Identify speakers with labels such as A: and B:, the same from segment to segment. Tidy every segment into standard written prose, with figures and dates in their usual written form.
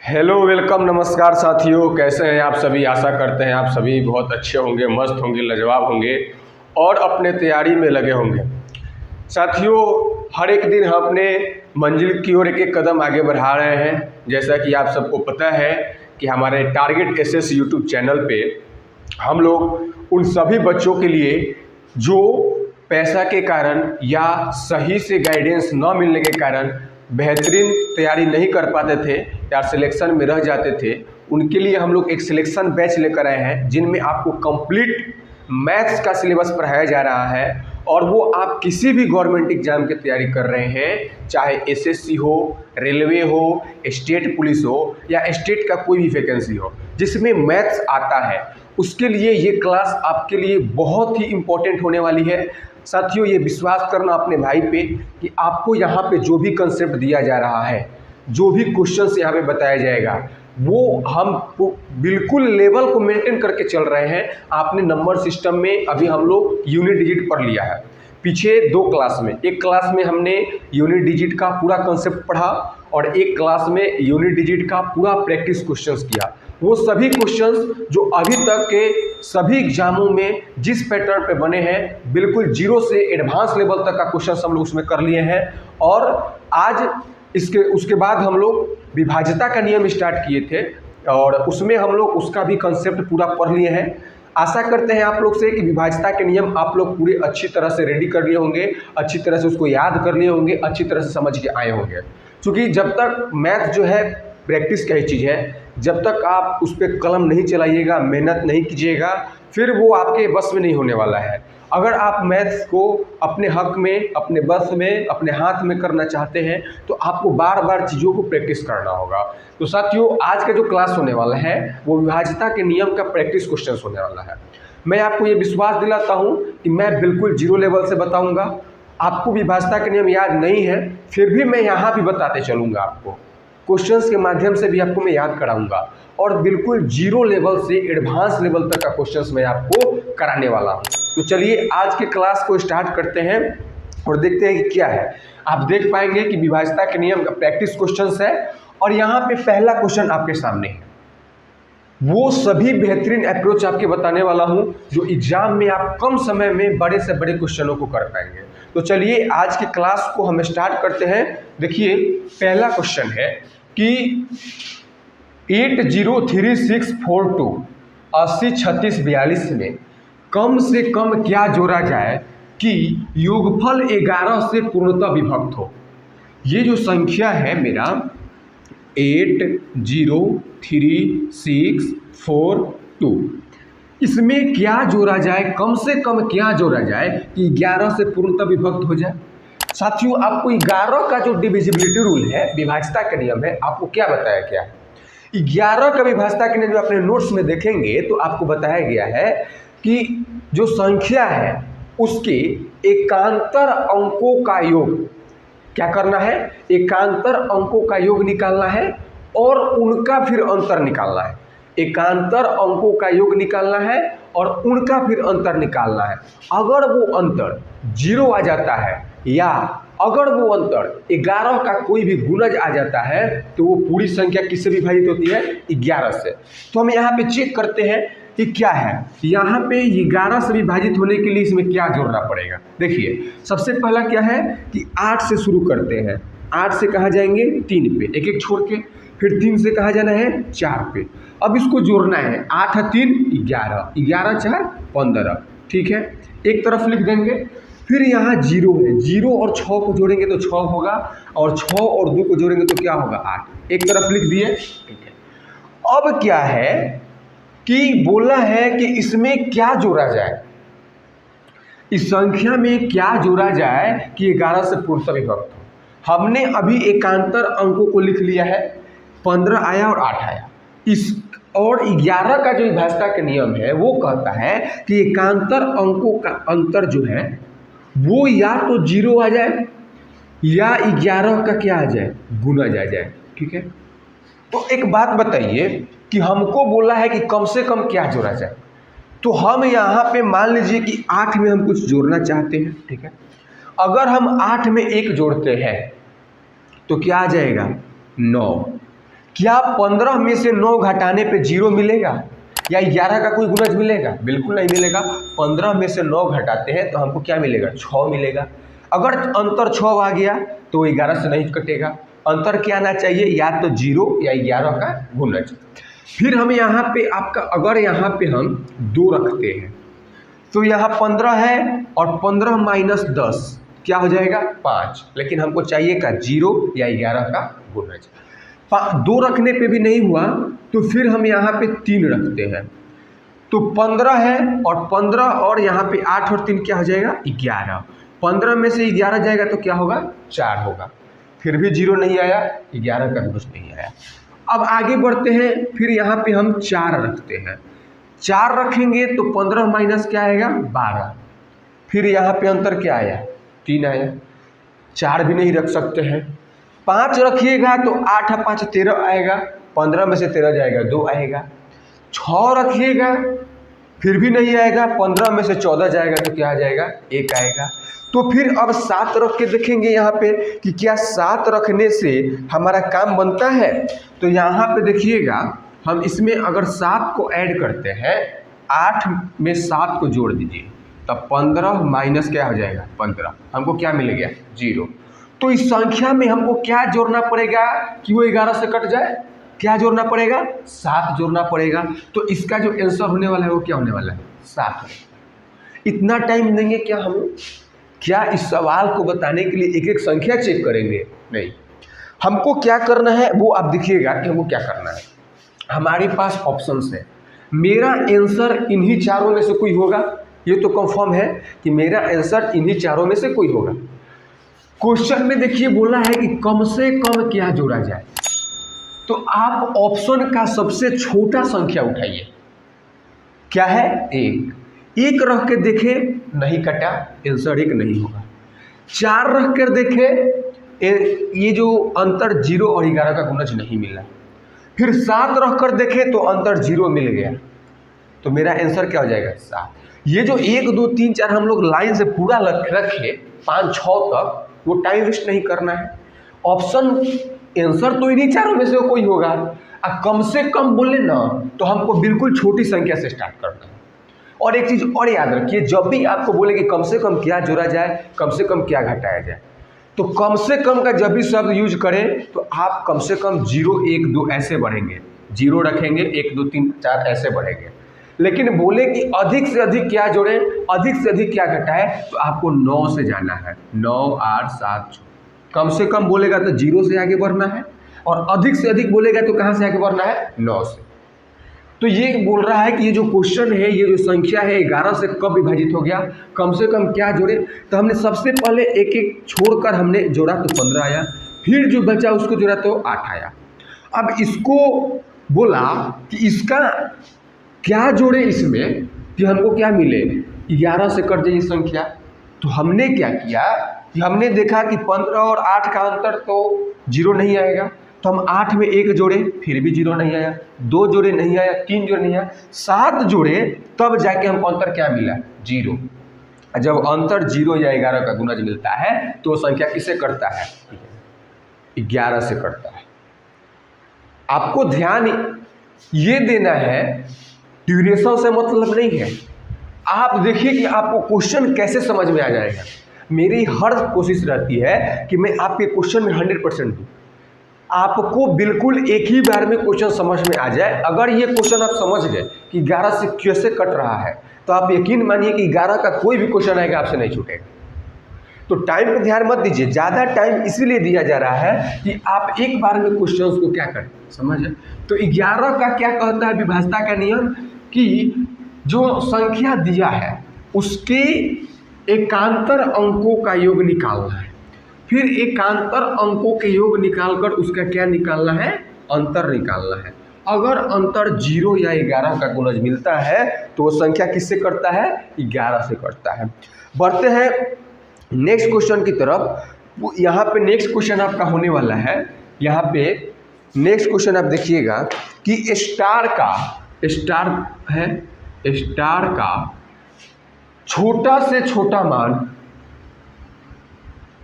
A: Hello welcome नमस्कार साथियों, कैसे हैं आप सभी। आशा करते हैं आप सभी बहुत अच्छे होंगे, मस्त होंगे, लाजवाब होंगे और अपने तैयारी में लगे होंगे। साथियों, हर एक दिन हम अपने मंजिल की ओर एक एक कदम आगे बढ़ा रहे हैं। जैसा कि आप सबको पता है कि हमारे टारगेट एसएस यूट्यूब चैनल पे हम लोग उन सभी बच्चों के लिए जो पैसा के कारण या सही से गाइडेंस न मिलने के कारण बेहतरीन तैयारी नहीं कर पाते थे या सिलेक्शन में रह जाते थे, उनके लिए हम लोग एक सिलेक्शन बैच लेकर आए हैं जिनमें आपको कंप्लीट मैथ्स का सिलेबस पढ़ाया जा रहा है। और वो आप किसी भी गवर्नमेंट एग्जाम की तैयारी कर रहे हैं, चाहे एसएससी हो, रेलवे हो, स्टेट पुलिस हो या स्टेट का कोई भी वैकेंसी हो जिसमें मैथ्स आता है, उसके लिए ये क्लास आपके लिए बहुत ही इम्पोर्टेंट होने वाली है। साथियों, ये विश्वास करना अपने भाई पे कि आपको यहाँ पे जो भी कंसेप्ट दिया जा रहा है, जो भी क्वेश्चंस यहाँ पे बताया जाएगा, वो हम बिल्कुल लेवल को मेंटेन करके चल रहे हैं। आपने नंबर सिस्टम में अभी हम लोग यूनिट डिजिट पढ़ लिया है पीछे दो क्लास में। एक क्लास में हमने यूनिट डिजिट का पूरा कंसेप्ट पढ़ा और एक क्लास में यूनिट डिजिट का पूरा प्रैक्टिस क्वेश्चंस किया। वो सभी क्वेश्चंस जो अभी तक के सभी एग्जामों में जिस पैटर्न पे बने हैं, बिल्कुल जीरो से एडवांस लेवल तक का क्वेश्चन हम लोग उसमें कर लिए हैं। और आज उसके बाद हम लोग विभाज्यता का नियम स्टार्ट किए थे और उसमें हम लोग उसका भी कंसेप्ट पूरा पढ़ लिए हैं। आशा करते हैं आप लोग से कि विभाज्यता के नियम आप लोग पूरे अच्छी तरह से रेडी कर लिए होंगे, अच्छी तरह से उसको याद कर लिए होंगे, अच्छी तरह से समझ के आए होंगे। क्योंकि जब तक मैथ जो है प्रैक्टिस का ही चीज़ है, जब तक आप उस पर कलम नहीं चलाइएगा, मेहनत नहीं कीजिएगा, फिर वो आपके बस में नहीं होने वाला है। अगर आप मैथ्स को अपने हक में, अपने बस में, अपने हाथ में करना चाहते हैं तो आपको बार बार चीज़ों को प्रैक्टिस करना होगा। तो साथियों, आज का जो क्लास होने वाला है वो विभाज्यता के नियम का प्रैक्टिस क्वेश्चन होने वाला है। मैं आपको ये विश्वास दिलाता हूँ कि मैं बिल्कुल जीरो लेवल से बताऊँगा। आपको विभाज्यता के नियम याद नहीं है, फिर भी मैं यहाँ भी बताते चलूँगा आपको, क्वेश्चंस के माध्यम से भी आपको मैं याद कराऊंगा और बिल्कुल जीरो लेवल से एडवांस लेवल तक का क्वेश्चंस मैं आपको कराने वाला हूं। तो चलिए आज के क्लास को स्टार्ट करते हैं और देखते हैं कि क्या है। आप देख पाएंगे कि विभाज्यता के नियम का प्रैक्टिस क्वेश्चंस है और यहाँ पे पहला क्वेश्चन आपके सामने है। वो सभी बेहतरीन अप्रोच आपके बताने वाला हूं जो एग्जाम में आप कम समय में बड़े से बड़े क्वेश्चनों को कर पाएंगे। तो चलिए आज की क्लास को हम स्टार्ट करते हैं। देखिए, पहला क्वेश्चन है कि 803642 803642 में कम से कम क्या जोड़ा जाए कि योगफल 11 से पूर्णतः विभक्त हो। ये जो संख्या है मेरा 803642, इसमें क्या जोड़ा जाए, कम से कम क्या जोड़ा जाए कि 11 से पूर्णतः विभक्त हो जाए। साथियों, आपको 11 का जो डिविजिबिलिटी रूल है, विभाज्यता का नियम है, आपको क्या बताया गया है। 11 का विभाज्यता के नियम अपने नोट्स में देखेंगे तो आपको बताया गया है कि जो संख्या है उसके एकांतर अंकों का योग क्या करना है, एकांतर अंकों का योग निकालना है और उनका फिर अंतर निकालना है। एकांतर अंकों का योग निकालना है और उनका फिर अंतर निकालना है। अगर वो अंतर 0 आ जाता है या अगर वो अंतर 11 का कोई भी गुणज आ जाता है तो वो पूरी संख्या किससे विभाजित होती है, 11 से। तो हम यहाँ पे चेक करते हैं कि क्या है। यहाँ पे 11 से विभाजित होने के लिए इसमें क्या जोड़ना पड़ेगा। देखिए, सबसे पहला क्या है कि 8 से शुरू करते हैं। 8 से कहाँ जाएंगे, 3 पे, एक एक छोड़ के। फिर 3 से कहाँ जाना है, 4 पे। अब इसको जोड़ना है, 8 है 3, 11, 11 4 15, ठीक है, एक तरफ लिख देंगे। फिर यहाँ 0 है, 0 और 6 को जोड़ेंगे तो 6 होगा और 6 और 2 को जोड़ेंगे तो क्या होगा, 8, एक तरफ लिख दिए, ठीक है। अब क्या है कि बोला है कि इसमें क्या जोड़ा जाए, इस संख्या में क्या जोड़ा जाए कि 11 से पूर्णतः विभक्त हो। हमने अभी एकांतर अंकों को लिख लिया है, 15 आया और 8 आया। इस और 11 का जो विभाज्यता का नियम है वो कहता है कि एकांतर अंकों का अंतर जो है वो या तो 0 आ जाए या 11 का क्या आ जाए, गुणज आ जाए, ठीक है। तो एक बात बताइए कि हमको बोला है कि कम से कम क्या जोड़ा जाए, तो हम यहाँ पे मान लीजिए कि 8 में हम कुछ जोड़ना चाहते हैं, ठीक है। अगर हम 8 में 1 जोड़ते हैं तो क्या आ जाएगा, 9। क्या 15 में से 9 घटाने पे 0 मिलेगा या 11 का कोई गुणज मिलेगा? बिल्कुल नहीं मिलेगा। 15 में से 9 घटाते हैं तो हमको क्या मिलेगा? 6 मिलेगा। अगर अंतर 6 आ गया तो 11 से नहीं कटेगा। अंतर क्या आना चाहिए? या तो 0 या 11 का गुणज। फिर हम यहाँ पे आपका अगर यहाँ पे हम 2 रखते हैं तो यहाँ 15 है और 15 माइनस 10 क्या हो जाएगा? 5। लेकिन हमको चाहिए का 0 या 11 का गुणज। 2 रखने पे भी नहीं हुआ तो फिर हम यहाँ पे 3 रखते हैं तो 15 है और 15 और यहाँ पे 8 और 3 क्या हो जाएगा? 11। 15 में से 11 जाएगा तो क्या होगा? 4 होगा। फिर भी 0 नहीं आया, 11 का कुछ नहीं आया। अब आगे बढ़ते हैं, फिर यहाँ पे हम 4 रखते हैं। 4 रखेंगे तो 15 माइनस क्या आएगा? 12। फिर यहाँ पे अंतर क्या आया? 3 आया। 4 भी नहीं रख सकते हैं। 5 रखिएगा तो 8 और 5 13 आएगा। 15 में से 13 जाएगा 2 आएगा। 6 रखिएगा फिर भी नहीं आएगा। 15 में से 14 जाएगा तो क्या आ जाएगा? 1 आएगा। तो फिर अब 7 रख के देखेंगे यहाँ पे कि क्या 7 रखने से हमारा काम बनता है। तो यहाँ पे देखिएगा हम इसमें अगर 7 को ऐड करते हैं, 8 में 7 को जोड़ दीजिए तब 15 माइनस क्या हो जाएगा? 15। हमको क्या मिल गया? 0। तो इस संख्या में हमको क्या जोड़ना पड़ेगा कि वो 11 से कट जाए? क्या जोड़ना पड़ेगा? 7 जोड़ना पड़ेगा। तो इसका जो आंसर होने वाला है वो क्या होने वाला है? 7। इतना टाइम देंगे क्या हम? क्या इस सवाल को बताने के लिए एक एक संख्या चेक करेंगे? नहीं। हमको क्या करना है वो आप देखिएगा कि हमको क्या करना है। हमारे पास ऑप्शंस है। मेरा आंसर इन्हीं चारों में से कोई होगा, ये तो कंफर्म है कि मेरा आंसर इन्हीं चारों में से कोई होगा। क्वेश्चन में देखिए बोला है कि कम से कम क्या जोड़ा जाए, तो आप ऑप्शन का सबसे छोटा संख्या उठाइए। क्या है? 1 रख के देखे नहीं कटा, आंसर 1 नहीं होगा। 4 रख कर देखे, ये जो अंतर 0 और 11 का गुणज नहीं मिला। फिर 7 रख कर देखे तो अंतर 0 मिल गया, तो मेरा आंसर क्या हो जाएगा? 7। ये जो 1 2 3 4 हम लोग लाइन से पूरा रखे 5 6 तक, वो टाइम वेस्ट नहीं करना है। ऑप्शन आंसर तो इन्हीं चारों में से कोई होगा। कम से कम बोले ना तो हमको बिल्कुल छोटी संख्या से स्टार्ट करना है। और एक चीज़ और याद रखिए, जब भी आपको बोले कि कम से कम क्या जोड़ा जाए, कम से कम क्या घटाया जाए, तो कम से कम का जब भी शब्द यूज करें तो आप कम से कम 0 1 2 ऐसे बढ़ेंगे, 0 रखेंगे 1 2 3 4 ऐसे बढ़ेंगे। लेकिन बोले कि अधिक से अधिक क्या जोड़ें, अधिक से अधिक क्या घटाए, तो आपको 9 से जाना है। 9 8 7 कम से कम बोलेगा तो 0 से आगे बढ़ना है, और अधिक से अधिक बोलेगा तो कहाँ से आगे बढ़ना है? 9 से। तो ये बोल रहा है कि ये जो क्वेश्चन है, ये जो संख्या है 11 से कब विभाजित हो गया, कम से कम क्या जोड़े। तो हमने सबसे पहले एक एक छोड़कर हमने जोड़ा तो 15 आया, फिर जो बचा उसको जोड़ा तो 8 आया। अब इसको बोला कि इसका क्या जोड़े इसमें कि हमको क्या मिले, 11 से कट जाए संख्या। तो हमने क्या किया कि हमने देखा कि 15 और 8 का अंतर तो 0 नहीं आएगा, तो हम 8 में 1 जोड़े फिर भी 0 नहीं आया, 2 जोड़े नहीं आया, 3 जोड़े नहीं आया, 7 जोड़े तब जाके हमको अंतर क्या मिला? 0। जब अंतर 0 या 11 का गुणज मिलता है तो वो संख्या किससे कटता है? 11 से कटता है। आपको ध्यान ये देना है, ड्यूरेशन से मतलब नहीं है। आप देखिए कि आपको क्वेश्चन कैसे समझ में आ जाएगा। मेरी हर कोशिश रहती है कि मैं आपके क्वेश्चन में 100% दूँ, आपको बिल्कुल एक ही बार में क्वेश्चन समझ में आ जाए। अगर ये क्वेश्चन आप समझ गए कि 11 से कैसे कट रहा है, तो आप यकीन मानिए कि 11 का कोई भी क्वेश्चन आएगा आपसे नहीं छूटेगा। तो टाइम पे ध्यान मत दीजिए, ज़्यादा टाइम इसीलिए दिया जा रहा है कि आप एक बार में क्वेश्चंस को क्या करें, समझे। तो 11 का क्या कहता है विभाज्यता का नियम, कि जो संख्या दिया है उसके एकांतर अंकों का योग निकालना है, फिर एकांतर अंकों के योग निकालकर उसका क्या निकालना है? अंतर निकालना है। अगर अंतर 0 या 11 का गुणज मिलता है तो वो संख्या किससे कटता है? 11 से कटता है। बढ़ते हैं नेक्स्ट क्वेश्चन की तरफ। यहाँ पे नेक्स्ट क्वेश्चन आपका होने वाला है। यहाँ पे नेक्स्ट क्वेश्चन आप देखिएगा कि स्टार का छोटा से छोटा मान,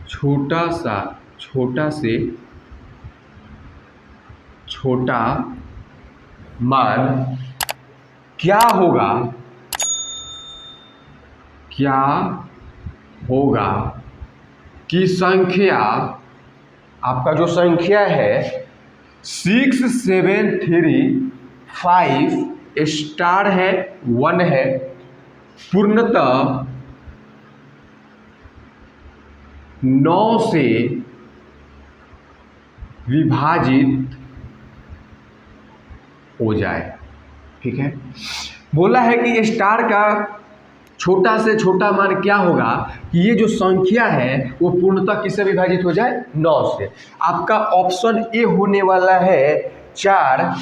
A: छोटा से छोटा मान क्या होगा, क्या होगा कि संख्या, आपका जो संख्या है 6 7 3 5 स्टार है 1 है, पूर्णतः 9 से विभाजित हो जाए। ठीक है, बोला है कि स्टार का छोटा से छोटा मान क्या होगा कि ये जो संख्या है वो पूर्णतः किससे विभाजित हो जाए, 9 से। आपका ऑप्शन ए होने वाला है 4,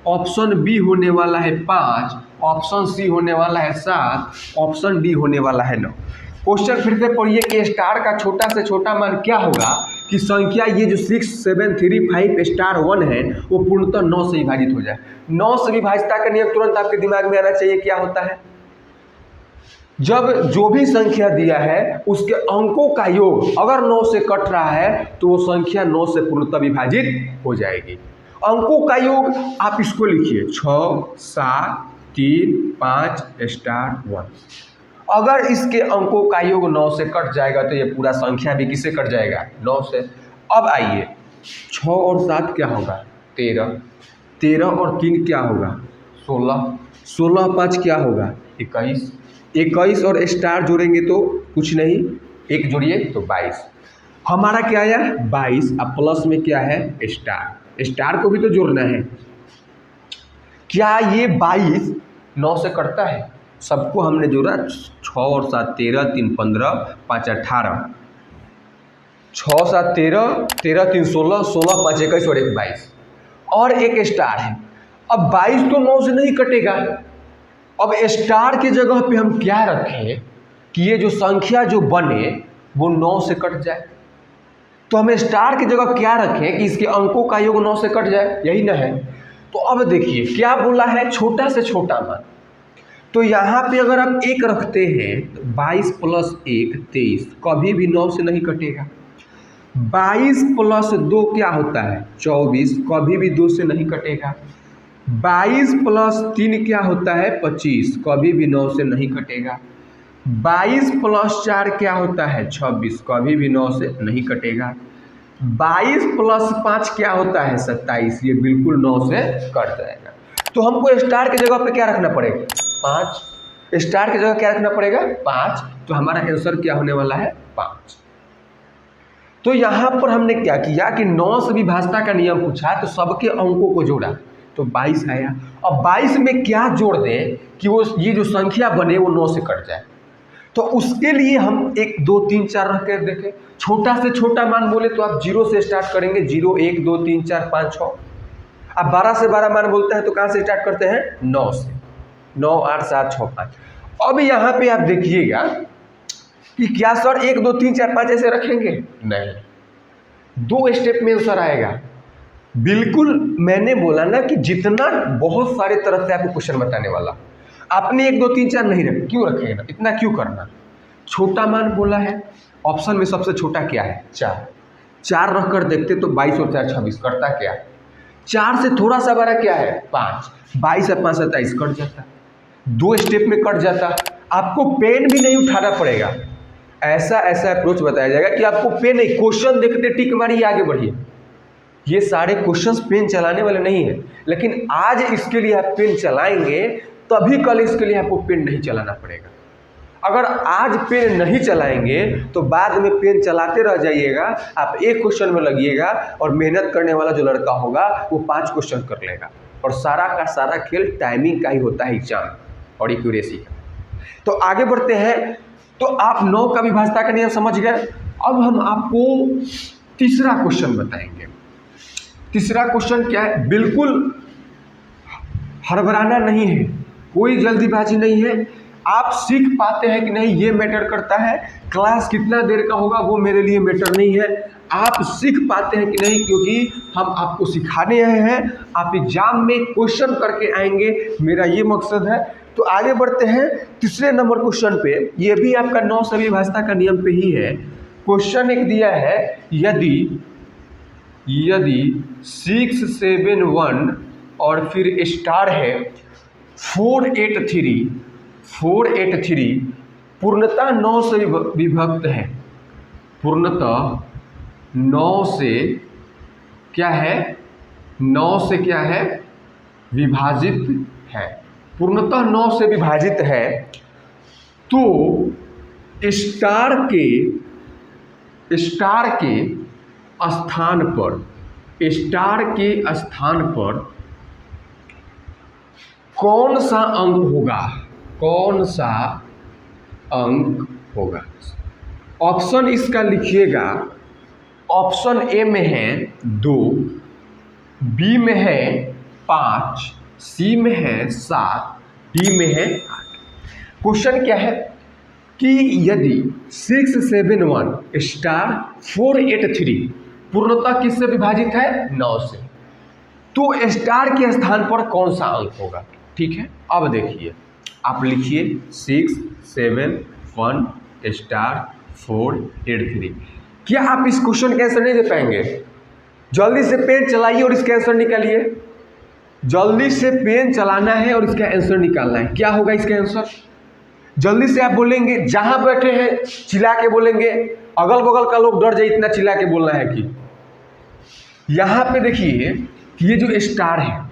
A: ऑप्शन बी होने वाला है 5, ऑप्शन सी होने वाला है 7, ऑप्शन डी होने वाला है 9। क्वेश्चन फिर से पढ़िए कि स्टार का छोटा से छोटा मान क्या होगा कि संख्या ये जो 6 7 3 5 स्टार 1 है वो पूर्णतः 9 से विभाजित हो जाए। 9 से विभाजितता का नियम तुरंत आपके दिमाग में आना चाहिए। क्या होता है, जब जो भी संख्या दिया है उसके अंकों का योग अगर 9 से कट रहा है तो वो संख्या 9 से पूर्णतः विभाजित हो जाएगी। अंकों का योग आप इसको लिखिए 6 7 3 5 स्टार 1। अगर इसके अंकों का योग 9 से कट जाएगा तो ये पूरा संख्या भी किससे कट जाएगा, 9 से। अब आइए 6 और 7 क्या होगा, 13, 13 और 3 क्या होगा, 16, 16 और 5 क्या होगा, 21, 21 और स्टार जोड़ेंगे तो कुछ नहीं, एक जोड़िए तो 22। हमारा क्या आया 22, अब प्लस में क्या है स्टार, स्टार को भी तो जोड़ना है। क्या ये 22 9 से कटता है, सबको हमने जोड़ा, 6 और 7 13, 3 15, 5 18, 6 7 13, 13 3 16, 16 5 21 और 1 22 और एक स्टार है। अब 22 तो 9 से नहीं कटेगा, अब स्टार की जगह पे हम क्या रखें कि ये जो संख्या जो बने वो 9 से कट जाए। तो हमें स्टार की जगह क्या रखें कि इसके अंकों का योग 9 से कट जाए, यही ना है। तो अब देखिए क्या बोला है, छोटा से छोटा मान। तो यहाँ पे अगर आप 1 रखते हैं तो 22 + 1 23, कभी भी 9 से नहीं कटेगा। 22 + 2 क्या होता है 24, कभी भी 2 से नहीं कटेगा। 22 + 3 क्या होता है 25, कभी भी 9 से नहीं कटेगा। 22 + 4 क्या होता है 26, कभी भी 9 से नहीं कटेगा। 22 + 5 क्या होता है 27, ये बिल्कुल 9 से कट जाएगा। तो हमको स्टार की जगह पे क्या रखना पड़ेगा 5, स्टार की जगह क्या रखना पड़ेगा 5, तो हमारा आंसर क्या होने वाला है 5। तो यहाँ पर हमने क्या किया कि 9 से विभाजता का नियम पूछा तो सबके अंकों को जोड़ा तो 22 आया। अब 22 में क्या जोड़ दें कि वो ये जो संख्या बने वो 9 से कट जाए। तो उसके लिए हम 1 2 3 4 रख कर देखें। छोटा से छोटा मान बोले तो आप 0 से स्टार्ट करेंगे, 0 1 2 3 4 5 6। आप 12 से 12 मान बोलते हैं तो कहाँ से स्टार्ट करते हैं 9 से, 9 8 7 6 5। अब यहाँ पे आप देखिएगा कि क्या सर 1 2 3 4 5 ऐसे रखेंगे, नहीं, 2 स्टेप में आंसर आएगा। बिल्कुल मैंने बोला ना कि जितना बहुत सारे तरह से आपको क्वेश्चन बताने वाला, आपने 1 2 3 4 नहीं रखे, क्यों रखेगा, इतना क्यों करना। छोटा मान बोला है, ऑप्शन में सबसे छोटा क्या है 4, 4 रख कर देखते तो 22 और 4 26 करता क्या, 4 से थोड़ा सा बड़ा क्या है 5, 22 और 5 27 कट जाता, 2 स्टेप में कट जाता। आपको पेन भी नहीं उठाना पड़ेगा, ऐसा अप्रोच बताया जाएगा कि आपको पेन नहीं, क्वेश्चन देखते टिक मारिए आगे बढ़िए। ये सारे क्वेश्चंस पेन चलाने वाले नहीं है, लेकिन आज इसके लिए आप पेन चलाएंगे तभी कल इसके लिए आपको पेन नहीं चलाना पड़ेगा। अगर आज पेन नहीं चलाएंगे तो बाद में पेन चलाते रह जाइएगा, आप एक क्वेश्चन में लगिएगा और मेहनत करने वाला जो लड़का होगा वो 5 क्वेश्चन कर लेगा। और सारा का सारा खेल टाइमिंग का ही होता है, एग्जाम और एक्यूरेसी का। तो आगे बढ़ते हैं। तो आप 9 का विभाजता का नियम समझ गए। अब हम आपको तीसरा क्वेश्चन बताएंगे। तीसरा क्वेश्चन क्या है, बिल्कुल हड़बड़ाना नहीं है, कोई जल्दीबाजी नहीं है। आप सीख पाते हैं कि नहीं ये मैटर करता है, क्लास कितना देर का होगा वो मेरे लिए मैटर नहीं है। आप सीख पाते हैं कि नहीं, क्योंकि हम आपको सिखाने आए हैं, आप एग्जाम में क्वेश्चन करके आएंगे, मेरा ये मकसद है। तो आगे बढ़ते हैं तीसरे नंबर क्वेश्चन पे। ये भी आपका 9 से विभाजता का नियम पे ही है। क्वेश्चन एक दिया है, यदि यदि 671 और फिर स्टार है 483 पूर्णतः 9 से विभक्त है, पूर्णतः 9 से क्या है, 9 से क्या है, विभाजित है, पूर्णतः 9 से विभाजित है, तो स्टार के स्थान पर कौन सा अंक होगा, ऑप्शन इसका लिखिएगा। ऑप्शन ए में है 2, बी में है 5, सी में है 7, डी में है 8। क्वेश्चन क्या है कि यदि 671 स्टार 483 पूर्णतः किससे विभाजित है, 9 से, तो स्टार के स्थान पर कौन सा अंक होगा। ठीक है, अब देखिए आप लिखिए 671 स्टार 483। क्या आप इस क्वेश्चन का आंसर नहीं दे पाएंगे? जल्दी से पेन चलाइए और इसका आंसर निकालिए। जल्दी से पेन चलाना है और इसका आंसर निकालना है। क्या होगा इसका आंसर? जल्दी से आप बोलेंगे, जहां बैठे हैं चिल्ला के बोलेंगे, अगल बगल का लोग डर जाए, इतना चिल्ला के बोलना है कि यहां पे देखिए कि ये जो स्टार है,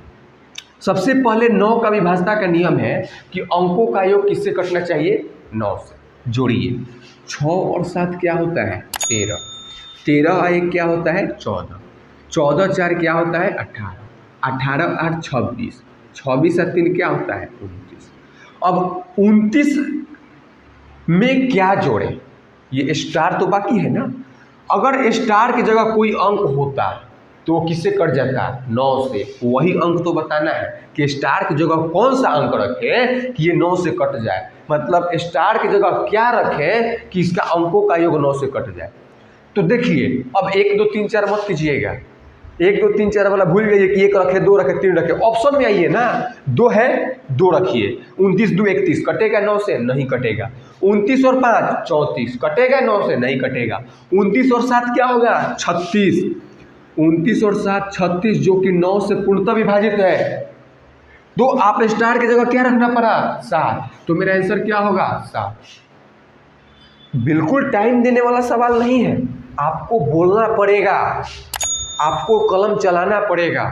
A: सबसे पहले 9 का विभाजता का नियम है कि अंकों का योग किससे कटना चाहिए, 9 से। जोड़िए 6 और 7 क्या होता है, 13, 13 और 1 क्या होता है, 14, 14 और 4 क्या होता है, 18, 18 और 8 26, 26 और 3 क्या होता है, 29। अब 29 में क्या जोड़े, ये स्टार तो बाकी है ना। अगर स्टार की जगह कोई अंक होता तो वो किससे कट जाता, 9 से। वही अंक तो बताना है कि स्टार की जगह कौन सा अंक रखें कि ये 9 से कट जाए, मतलब स्टार की जगह क्या रखें कि इसका अंकों का योग 9 से कट जाए। तो देखिए अब 1 2 3 4 मत कीजिएगा, 1 2 3 4 वाला भूल जाइए कि 1 रखे, 2 रखे, 3 रखे। ऑप्शन में आइए ना, 2 है 2 रखिए। 29 2 31 कटेगा 9 से, नहीं कटेगा। 29 और 5 34 कटेगा 9 से, नहीं कटेगा। 29 और 7 क्या होगा, 36, 29 और 7 36, जो कि 9 से पूर्णतः विभाजित है। तो आप स्टार की जगह क्या रखना पड़ा, 7, तो मेरा आंसर क्या होगा, 7। बिल्कुल टाइम देने वाला सवाल नहीं है, आपको बोलना पड़ेगा, आपको कलम चलाना पड़ेगा,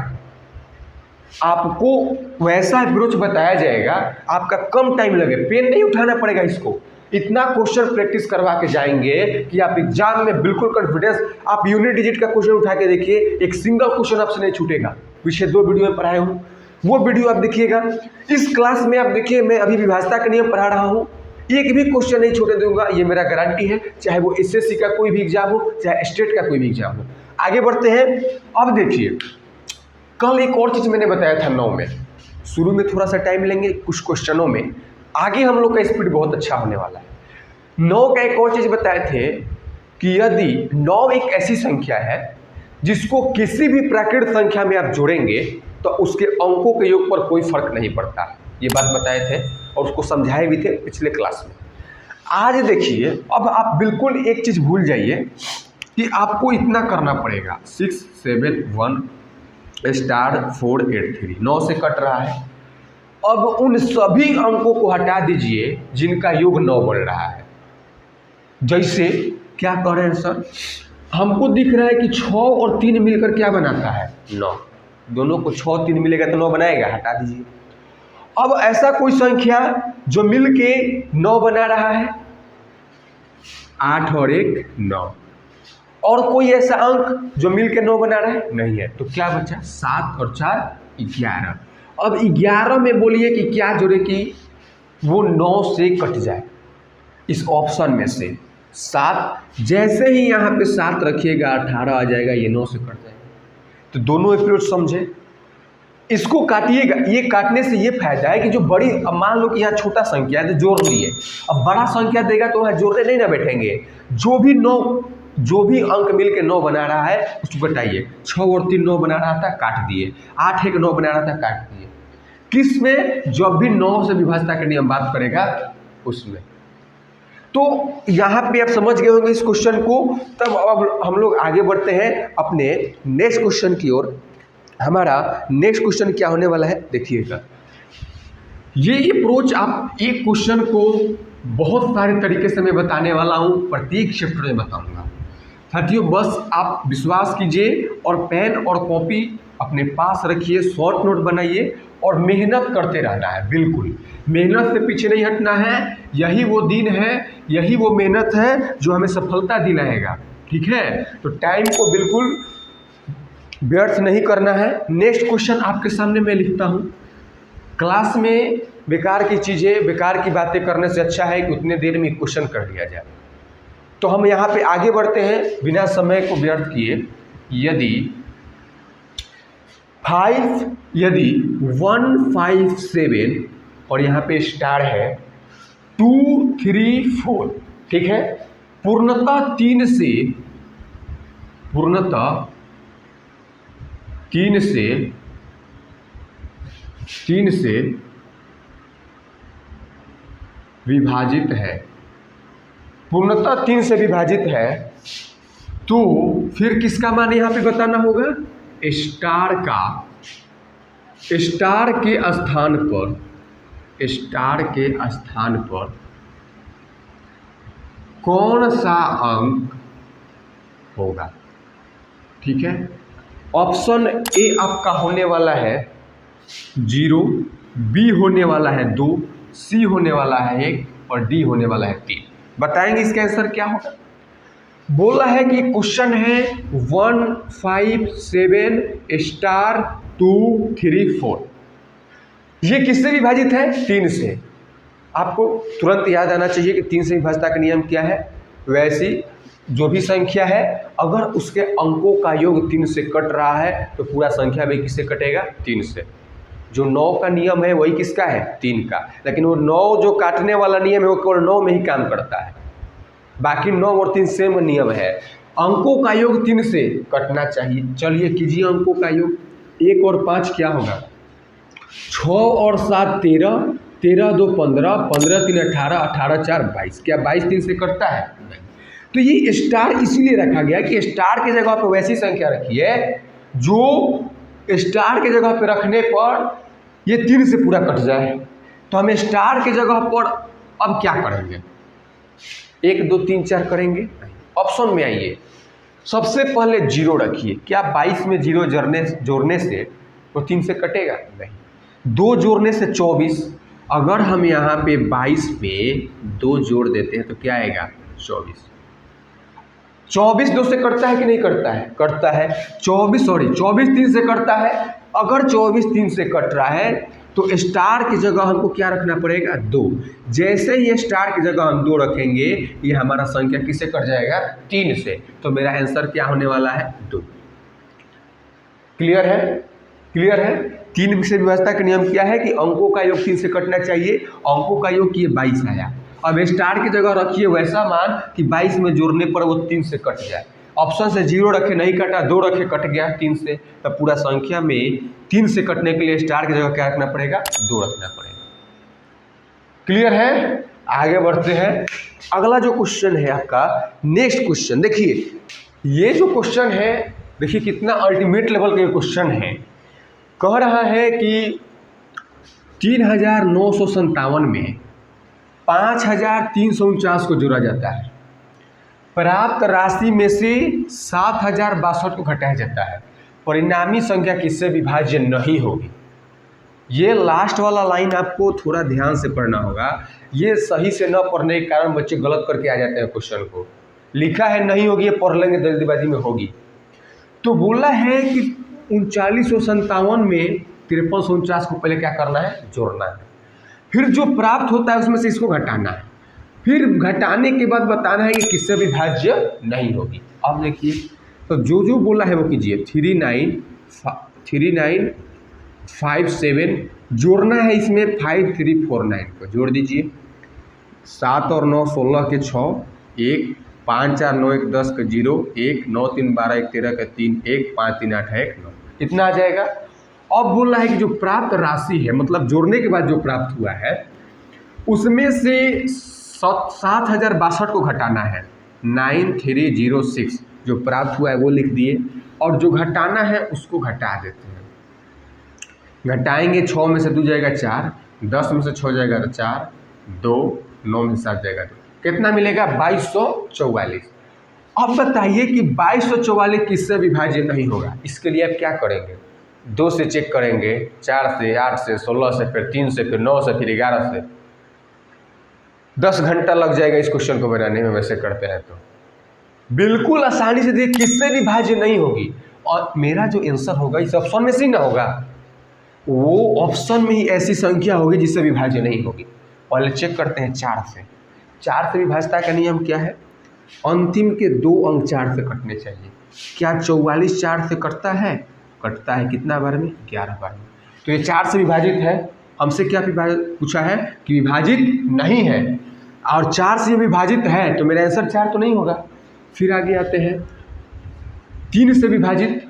A: आपको वैसा अप्रोच बताया जाएगा, आपका कम टाइम लगे, पेन नहीं उठाना पड़ेगा। इसको इतना क्वेश्चन प्रैक्टिस करवा के जाएंगे कि आप एग्जाम में बिल्कुल कॉन्फिडेंस, आप यूनिट डिजिट का क्वेश्चन उठा के देखिए, एक सिंगल क्वेश्चन आपसे नहीं छूटेगा। पिछले 2 वीडियो में पढ़ाया हूँ, वो वीडियो आप देखिएगा। इस क्लास में आप देखिए, मैं अभी विभाजता का नियम पढ़ा रहा हूँ, एक भी क्वेश्चन नहीं छूटने दूंगा, ये मेरा गारंटी है, चाहे वो एसएससी का कोई भी एग्जाम हो, चाहे स्टेट का कोई भी एग्जाम हो। आगे बढ़ते हैं। अब देखिए, कल एक और चीज़ मैंने बताया था 9 में, शुरू में थोड़ा सा टाइम लेंगे कुछ क्वेश्चनों में, आगे हम लोग का स्पीड बहुत अच्छा होने वाला है। 9 का एक और चीज़ बताए थे कि यदि 9 एक ऐसी संख्या है जिसको किसी भी प्राकृत संख्या में आप जोड़ेंगे तो उसके अंकों के योग पर कोई फर्क नहीं पड़ता, ये बात बताए थे और उसको समझाए भी थे पिछले क्लास में। आज देखिए, अब आप बिल्कुल एक चीज़ भूल जाइए कि आपको इतना करना पड़ेगा, 671 स्टार 483 9 से कट रहा है। अब उन सभी अंकों को हटा दीजिए जिनका योग 9 बन रहा है। जैसे क्या कह रहे हैं सर, हमको दिख रहा है कि 6 और 3 मिलकर क्या बनाता है, 9। दोनों को 6 3 मिलेगा तो 9 बनाएगा, हटा दीजिए। अब ऐसा कोई संख्या जो मिलके 9 बना रहा है, 8 और 1 9, और कोई ऐसा अंक जो मिलके 9 बना रहा है, नहीं है। तो क्या बचा, 7 और 4 11। अब 11 में बोलिए कि क्या जोड़े कि वो 9 से कट जाए। इस ऑप्शन में से 7, जैसे ही यहाँ पे 7 रखिएगा 18 आ जाएगा, ये 9 से कट जाएगा। तो दोनों अप्रोच समझे, इसको काटिएगा। ये काटने से ये फायदा है कि जो बड़ी, अब मान लो कि यहाँ छोटा संख्या है तो जोड़ लिए, अब बड़ा संख्या देगा तो वहाँ जोड़ने नहीं ना बैठेंगे। जो भी अंक मिल के 9 बना रहा है उसको घटाइए। 6 और 3 9 बना रहा था, काट दिए। 8 1 9 बना रहा था, काट दिए। किस में, जब भी 9 से विभाजता का नियम बात करेगा उसमें। तो यहाँ पे आप समझ गए होंगे इस क्वेश्चन को। तब अब हम लोग आगे बढ़ते हैं अपने नेक्स्ट क्वेश्चन की ओर। हमारा नेक्स्ट क्वेश्चन क्या होने वाला है देखिएगा। ये अप्रोच आप एक क्वेश्चन को बहुत सारे तरीके से मैं बताने वाला हूँ, प्रत्येक चैप्टर में बताऊंगा साथियों। बस आप विश्वास कीजिए और पेन और कॉपी अपने पास रखिए, शॉर्ट नोट बनाइए और मेहनत करते रहना है। बिल्कुल मेहनत से पीछे नहीं हटना है। यही वो दिन है, यही वो मेहनत है जो हमें सफलता दिलाएगा। ठीक है, तो टाइम को बिल्कुल व्यर्थ नहीं करना है। नेक्स्ट क्वेश्चन आपके सामने मैं लिखता हूँ। क्लास में बेकार की चीज़ें, बेकार की बातें करने से अच्छा है कि उतने देर में क्वेश्चन कर लिया जाए। तो हम यहाँ पे आगे बढ़ते हैं बिना समय को व्यर्थ किए। यदि 157 और यहाँ पे स्टार है 2 3 4, ठीक है, पूर्णतः 3 से विभाजित है, पूर्णतः 3 से विभाजित है, तो फिर किसका मान यहाँ पे बताना होगा? स्टार के स्थान पर कौन सा अंक होगा? ठीक है, ऑप्शन ए आपका होने वाला है 0, बी होने वाला है 2, सी होने वाला है 1 और डी होने वाला है 3। बताएंगे इसका आंसर क्या होगा? बोला है कि क्वेश्चन है 157 स्टार 2 3 4, ये किससे विभाजित है? 3 से। आपको तुरंत याद आना चाहिए कि 3 से विभाजता का नियम क्या है। वैसी जो भी संख्या है अगर उसके अंकों का योग 3 से कट रहा है तो पूरा संख्या भी किससे कटेगा? 3 से। जो 9 का नियम है वही किसका है? 3 का। लेकिन वो 9 जो काटने वाला नियम है वो केवल 9 में ही काम करता है, बाकी 9 और 3 सेम नियम है। अंकों का योग 3 से कटना चाहिए। चलिए कीजिए अंकों का योग। 1 और 5 क्या होगा? 6 और 7 13, 13 2 15, 15 3 18, 18 4 22। क्या 22 3 से कटता है? नहीं। तो ये स्टार इसीलिए रखा गया कि स्टार की जगह पर वैसी संख्या रखी है जो स्टार की जगह पर रखने पर ये 3 से पूरा कट जाए। तो हम स्टार की जगह पर अब क्या करेंगे? 1 2 3 4 करेंगे? ऑप्शन में आइए। सबसे पहले 0 रखिए। क्या 22 में 0 जोड़ने से तो 3 से कटेगा? नहीं। 2 जोड़ने से 24। अगर हम यहाँ पे 22 पे 2 जोड़ देते हैं तो क्या आएगा? 24। 24 2 से कटता है कि नहीं कटता है? कटता है। 24 3 से कटता है। अगर 24 3 से कट रहा है तो स्टार की जगह हमको क्या रखना पड़ेगा? 2। जैसे ही स्टार की जगह हम 2 रखेंगे ये हमारा संख्या किससे कट जाएगा? 3 से। तो मेरा आंसर क्या होने वाला है? 2। क्लियर है? क्लियर है? 3 से व्यवस्था का नियम क्या है कि अंकों का योग 3 से कटना चाहिए। अंकों का योग ये 22 आया। अब स्टार की जगह रखिए वैसा मान कि 22 में जोड़ने पर वो 3 से कट जाए। ऑप्शन से 0 रखे नहीं कटा, 2 रखे कट गया 3 से। तब पूरा संख्या में 3 से कटने के लिए स्टार की जगह क्या रखना पड़ेगा? 2 रखना पड़ेगा। क्लियर है? आगे बढ़ते हैं। अगला जो क्वेश्चन है आपका नेक्स्ट क्वेश्चन देखिए। ये जो क्वेश्चन है देखिए कितना अल्टीमेट लेवल का क्वेश्चन है। कह रहा है कि 3957 में 5349 को जोड़ा जाता है। प्राप्त राशि में से 7062 को घटाया जाता है। परिणामी संख्या किससे विभाज्य नहीं होगी? ये लास्ट वाला लाइन आपको थोड़ा ध्यान से पढ़ना होगा। ये सही से न पढ़ने के कारण बच्चे गलत करके आ जाते हैं क्वेश्चन को। लिखा है नहीं होगी, ये पढ़ लेंगे जल्दीबाजी में होगी। तो बोला है कि 3957 में 5349 को पहले क्या करना है? जोड़ना है। फिर जो प्राप्त होता है उसमें से इसको घटाना है। फिर घटाने के बाद बताना है कि किससे विभाज्य नहीं होगी। अब देखिए तो जो बोला है वो कीजिए। 3957 जोड़ना है इसमें 5349 को जोड़ दीजिए। 7 और 9 16 के 6, 1 5 4 9 1 10 के 0, 1 9 3 12 1 13 के 3, 1 5 3 8 1 9। कितना आ जाएगा? अब बोल रहा है कि जो प्राप्त राशि है मतलब जोड़ने के बाद जो प्राप्त हुआ है उसमें से 7062 को घटाना है, 9306 जो प्राप्त हुआ है वो लिख दिए, और जो घटाना है उसको घटा देते हैं। घटाएंगे 6 में से 2 जाएगा 4, 10 में से 6 जाएगा तो 4, 2, 9 में से 7 जाएगा 2, कितना मिलेगा 2244। अब बताइए कि 2244 किससे विभाज्य नहीं होगा। इसके लिए आप क्या करेंगे, 2 से चेक करेंगे, 4 से, 8 से, 16 से, फिर 3 से, फिर 9 से, फिर 11 से। 10 घंटा लग जाएगा इस क्वेश्चन को बनाने में, वैसे करते हैं तो बिल्कुल आसानी से देखिए किससे विभाज्य नहीं होगी। और मेरा जो आंसर होगा इस ऑप्शन में से ना होगा, वो ऑप्शन में ही ऐसी संख्या होगी जिससे विभाज्य नहीं होगी। पहले चेक करते हैं 4 से। 4 से विभाज्यता का नियम क्या है, अंतिम के 2 अंक 4 से कटने चाहिए। क्या 44 4 से कटता है? कटता है। कितना बार में? 11 बार में। तो ये 4 से विभाजित है। हमसे क्या पूछा है कि विभाजित नहीं है, और 4 से विभाजित है तो मेरा आंसर 4 तो नहीं होगा। फिर आगे आते हैं 3 से विभाजित।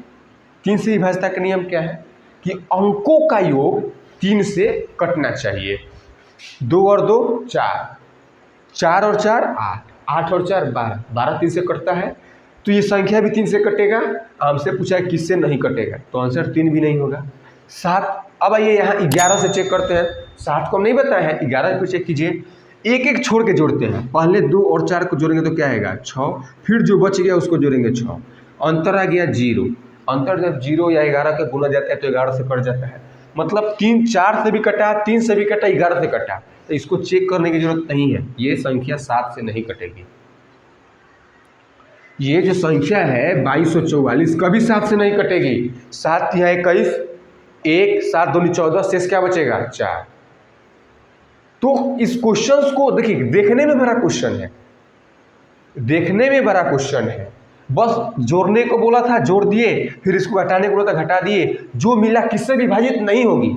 A: 3 से विभाज्यता का नियम क्या है कि अंकों का योग 3 से कटना चाहिए। 2 और 2 4, 4 और 4 8, 8 और 4 12, 12 3 से कटता है, तो ये संख्या भी 3 से कटेगा। हमसे पूछा है किससे नहीं कटेगा, तो आंसर 3 भी नहीं होगा। 7, अब आइए यहाँ 11 से चेक करते हैं। 7 को हम नहीं बताया है, 11 को चेक कीजिए। एक एक छोड़ के जोड़ते हैं। पहले 2 और 4 को जोड़ेंगे तो क्या आएगा 6, फिर जो बच गया उसको जोड़ेंगे 6, अंतर आ गया 0। अंतर जब 0 या 11 के गुना जाता है तो 11 से कट जाता है। मतलब 3 4 से भी कटा, 3 से भी कटा, 11 से कटा, तो इसको चेक करने की जरूरत नहीं है। ये संख्या 7 से नहीं कटेगी। ये जो संख्या है 2244 कभी 7 से नहीं कटेगी। 7 या 21, 1 7 2 14, शेष क्या बचेगा 4। तो इस क्वेश्चन को देखिए, देखने में बड़ा क्वेश्चन है, देखने में बड़ा क्वेश्चन है। बस जोड़ने को बोला था, जोड़ दिए, फिर इसको घटाने को बोला था, घटा दिए। जो मिला किससे विभाजित नहीं होगी,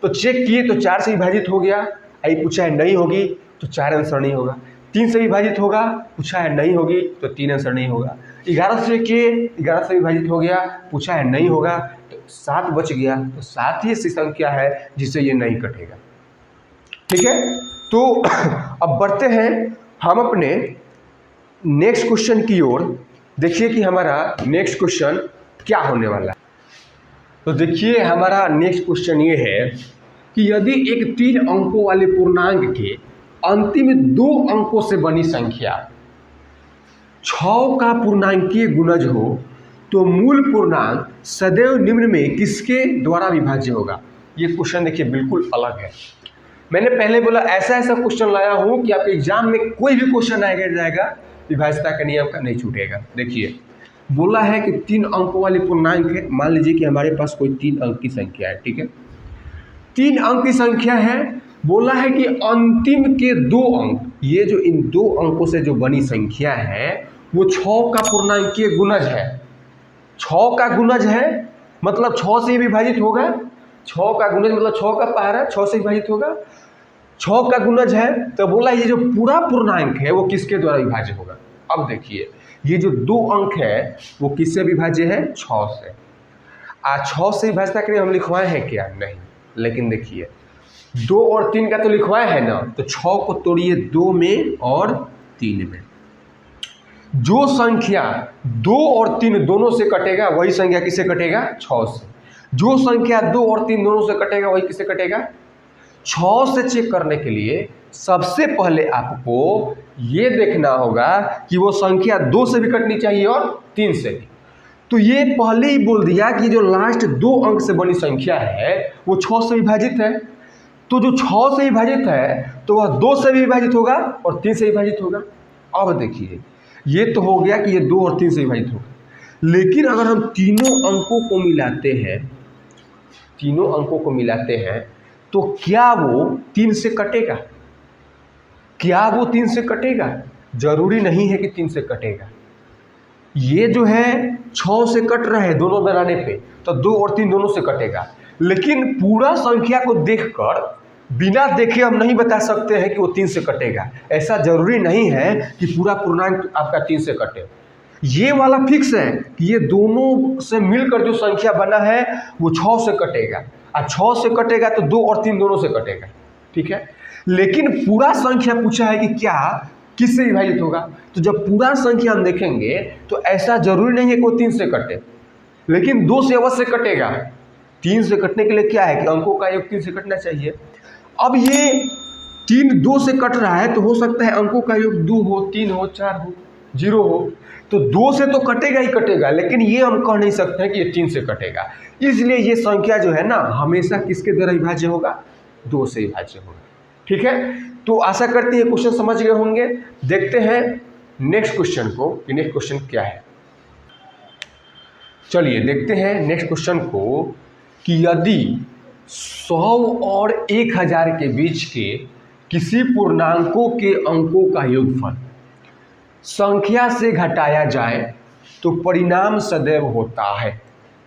A: तो चेक किए तो 4 से विभाजित हो गया। आई पूछा है नहीं होगी तो 4 आंसर नहीं होगा। 3 से विभाजित होगा, पूछा है नहीं होगी तो 3 आंसर नहीं होगा। 11 से किए, 11 से विभाजित हो गया, पूछा है नहीं होगा, तो 7 बच गया, तो 7 ही ऐसी संख्या है जिससे ये नहीं कटेगा। ठीक है, तो अब बढ़ते हैं हम अपने नेक्स्ट क्वेश्चन की ओर। देखिए कि हमारा नेक्स्ट क्वेश्चन क्या होने वाला है। तो देखिए हमारा नेक्स्ट क्वेश्चन ये है कि यदि एक 3 अंकों वाले पूर्णांक के अंतिम 2 अंकों से बनी संख्या 6 का पूर्णांकीय गुणज हो तो मूल पूर्णांक सदैव निम्न में किसके द्वारा विभाज्य होगा। ये क्वेश्चन देखिए बिल्कुल अलग है। मैंने पहले बोला ऐसा ऐसा क्वेश्चन लाया हूँ कि आपके एग्जाम में कोई भी क्वेश्चन आएगा जाएगा विभाज्यता का नियम का नहीं छूटेगा। देखिए बोला है कि 3 अंकों वाली पूर्णांक है। मान लीजिए कि हमारे पास कोई 3 अंक की संख्या है, ठीक है, 3 अंक की संख्या है। बोला है कि अंतिम के 2 अंक, ये जो इन 2 अंकों से जो बनी संख्या है वो 6 का पूर्णांकीय गुणज है। 6 का गुणज है मतलब 6 से विभाजित होगा। 6 का गुणज मतलब 6 का पहाड़ा 6 से विभाजित होगा। 6 का गुणज है तो बोला ये जो पूरा पूर्णांक है वो किसके द्वारा विभाज्य होगा। अब देखिए ये जो 2 अंक है वो किससे विभाज्य है 6 से। 6 से विभाज्यता के लिए हम लिखवाए हैं क्या? नहीं। लेकिन देखिए 2 और 3 का तो लिखवाए है ना, तो 6 को तोड़िए 2 में और 3 में। जो संख्या 2 और 3 दोनों से कटेगा वही संख्या किससे कटेगा 6 से। जो संख्या 2 और 3 दोनों से कटेगा वही किससे कटेगा 6 से। चेक करने के लिए सबसे पहले आपको ये देखना होगा कि वो संख्या 2 से भी कटनी चाहिए और 3 से भी। तो ये पहले ही बोल दिया कि जो लास्ट 2 अंक से बनी संख्या है वो 6 से विभाजित है। तो जो 6 से विभाजित है तो वह 2 से भी विभाजित होगा और 3 से विभाजित होगा। अब देखिए ये तो हो गया कि ये 2 और 3 से विभाजित होगा, लेकिन अगर हम तीनों अंकों को मिलाते हैं तो क्या वो 3 से कटेगा? क्या वो 3 से कटेगा? जरूरी नहीं है कि 3 से कटेगा। ये जो है 6 से कट रहे हैं दोनों बनाने पे, तो 2 और 3 दोनों से कटेगा। लेकिन पूरा संख्या को देखकर बिना देखे हम नहीं बता सकते हैं कि वो 3 से कटेगा। ऐसा जरूरी नहीं है कि पूरा पूर्णांक आपका 3 से कटे। ये वाला फिक्स है कि ये दोनों से मिलकर जो संख्या बना है वो 6 से कटेगा, और 6 से कटेगा तो 2 और 3 दोनों से कटेगा। ठीक है, लेकिन पूरा संख्या पूछा है कि क्या किससे विभाजित होगा। तो जब पूरा संख्या हम देखेंगे तो ऐसा जरूरी नहीं है कि वो 3 से कटे, लेकिन 2 से अवश्य कटेगा। 3 से कटने के लिए क्या है कि अंकों का योग 3 से कटना चाहिए। अब ये 3 2 से कट रहा है तो हो सकता है अंकों का योग 2 हो, 3 हो, 4 हो, 0 हो। तो 2 से तो कटेगा ही कटेगा, लेकिन ये हम कह नहीं सकते हैं कि ये 3 से कटेगा। इसलिए ये संख्या जो है ना हमेशा किसके द्वारा विभाज्य होगा, 2 से विभाज्य होगा। ठीक है, तो आशा करते हैं क्वेश्चन समझ गए होंगे। देखते हैं नेक्स्ट क्वेश्चन को कि नेक्स्ट क्वेश्चन क्या है। चलिए देखते हैं नेक्स्ट क्वेश्चन को कि यदि 100 और 1000 के बीच के किसी पूर्णांकों के अंकों का योगफल संख्या से घटाया जाए तो परिणाम सदैव होता है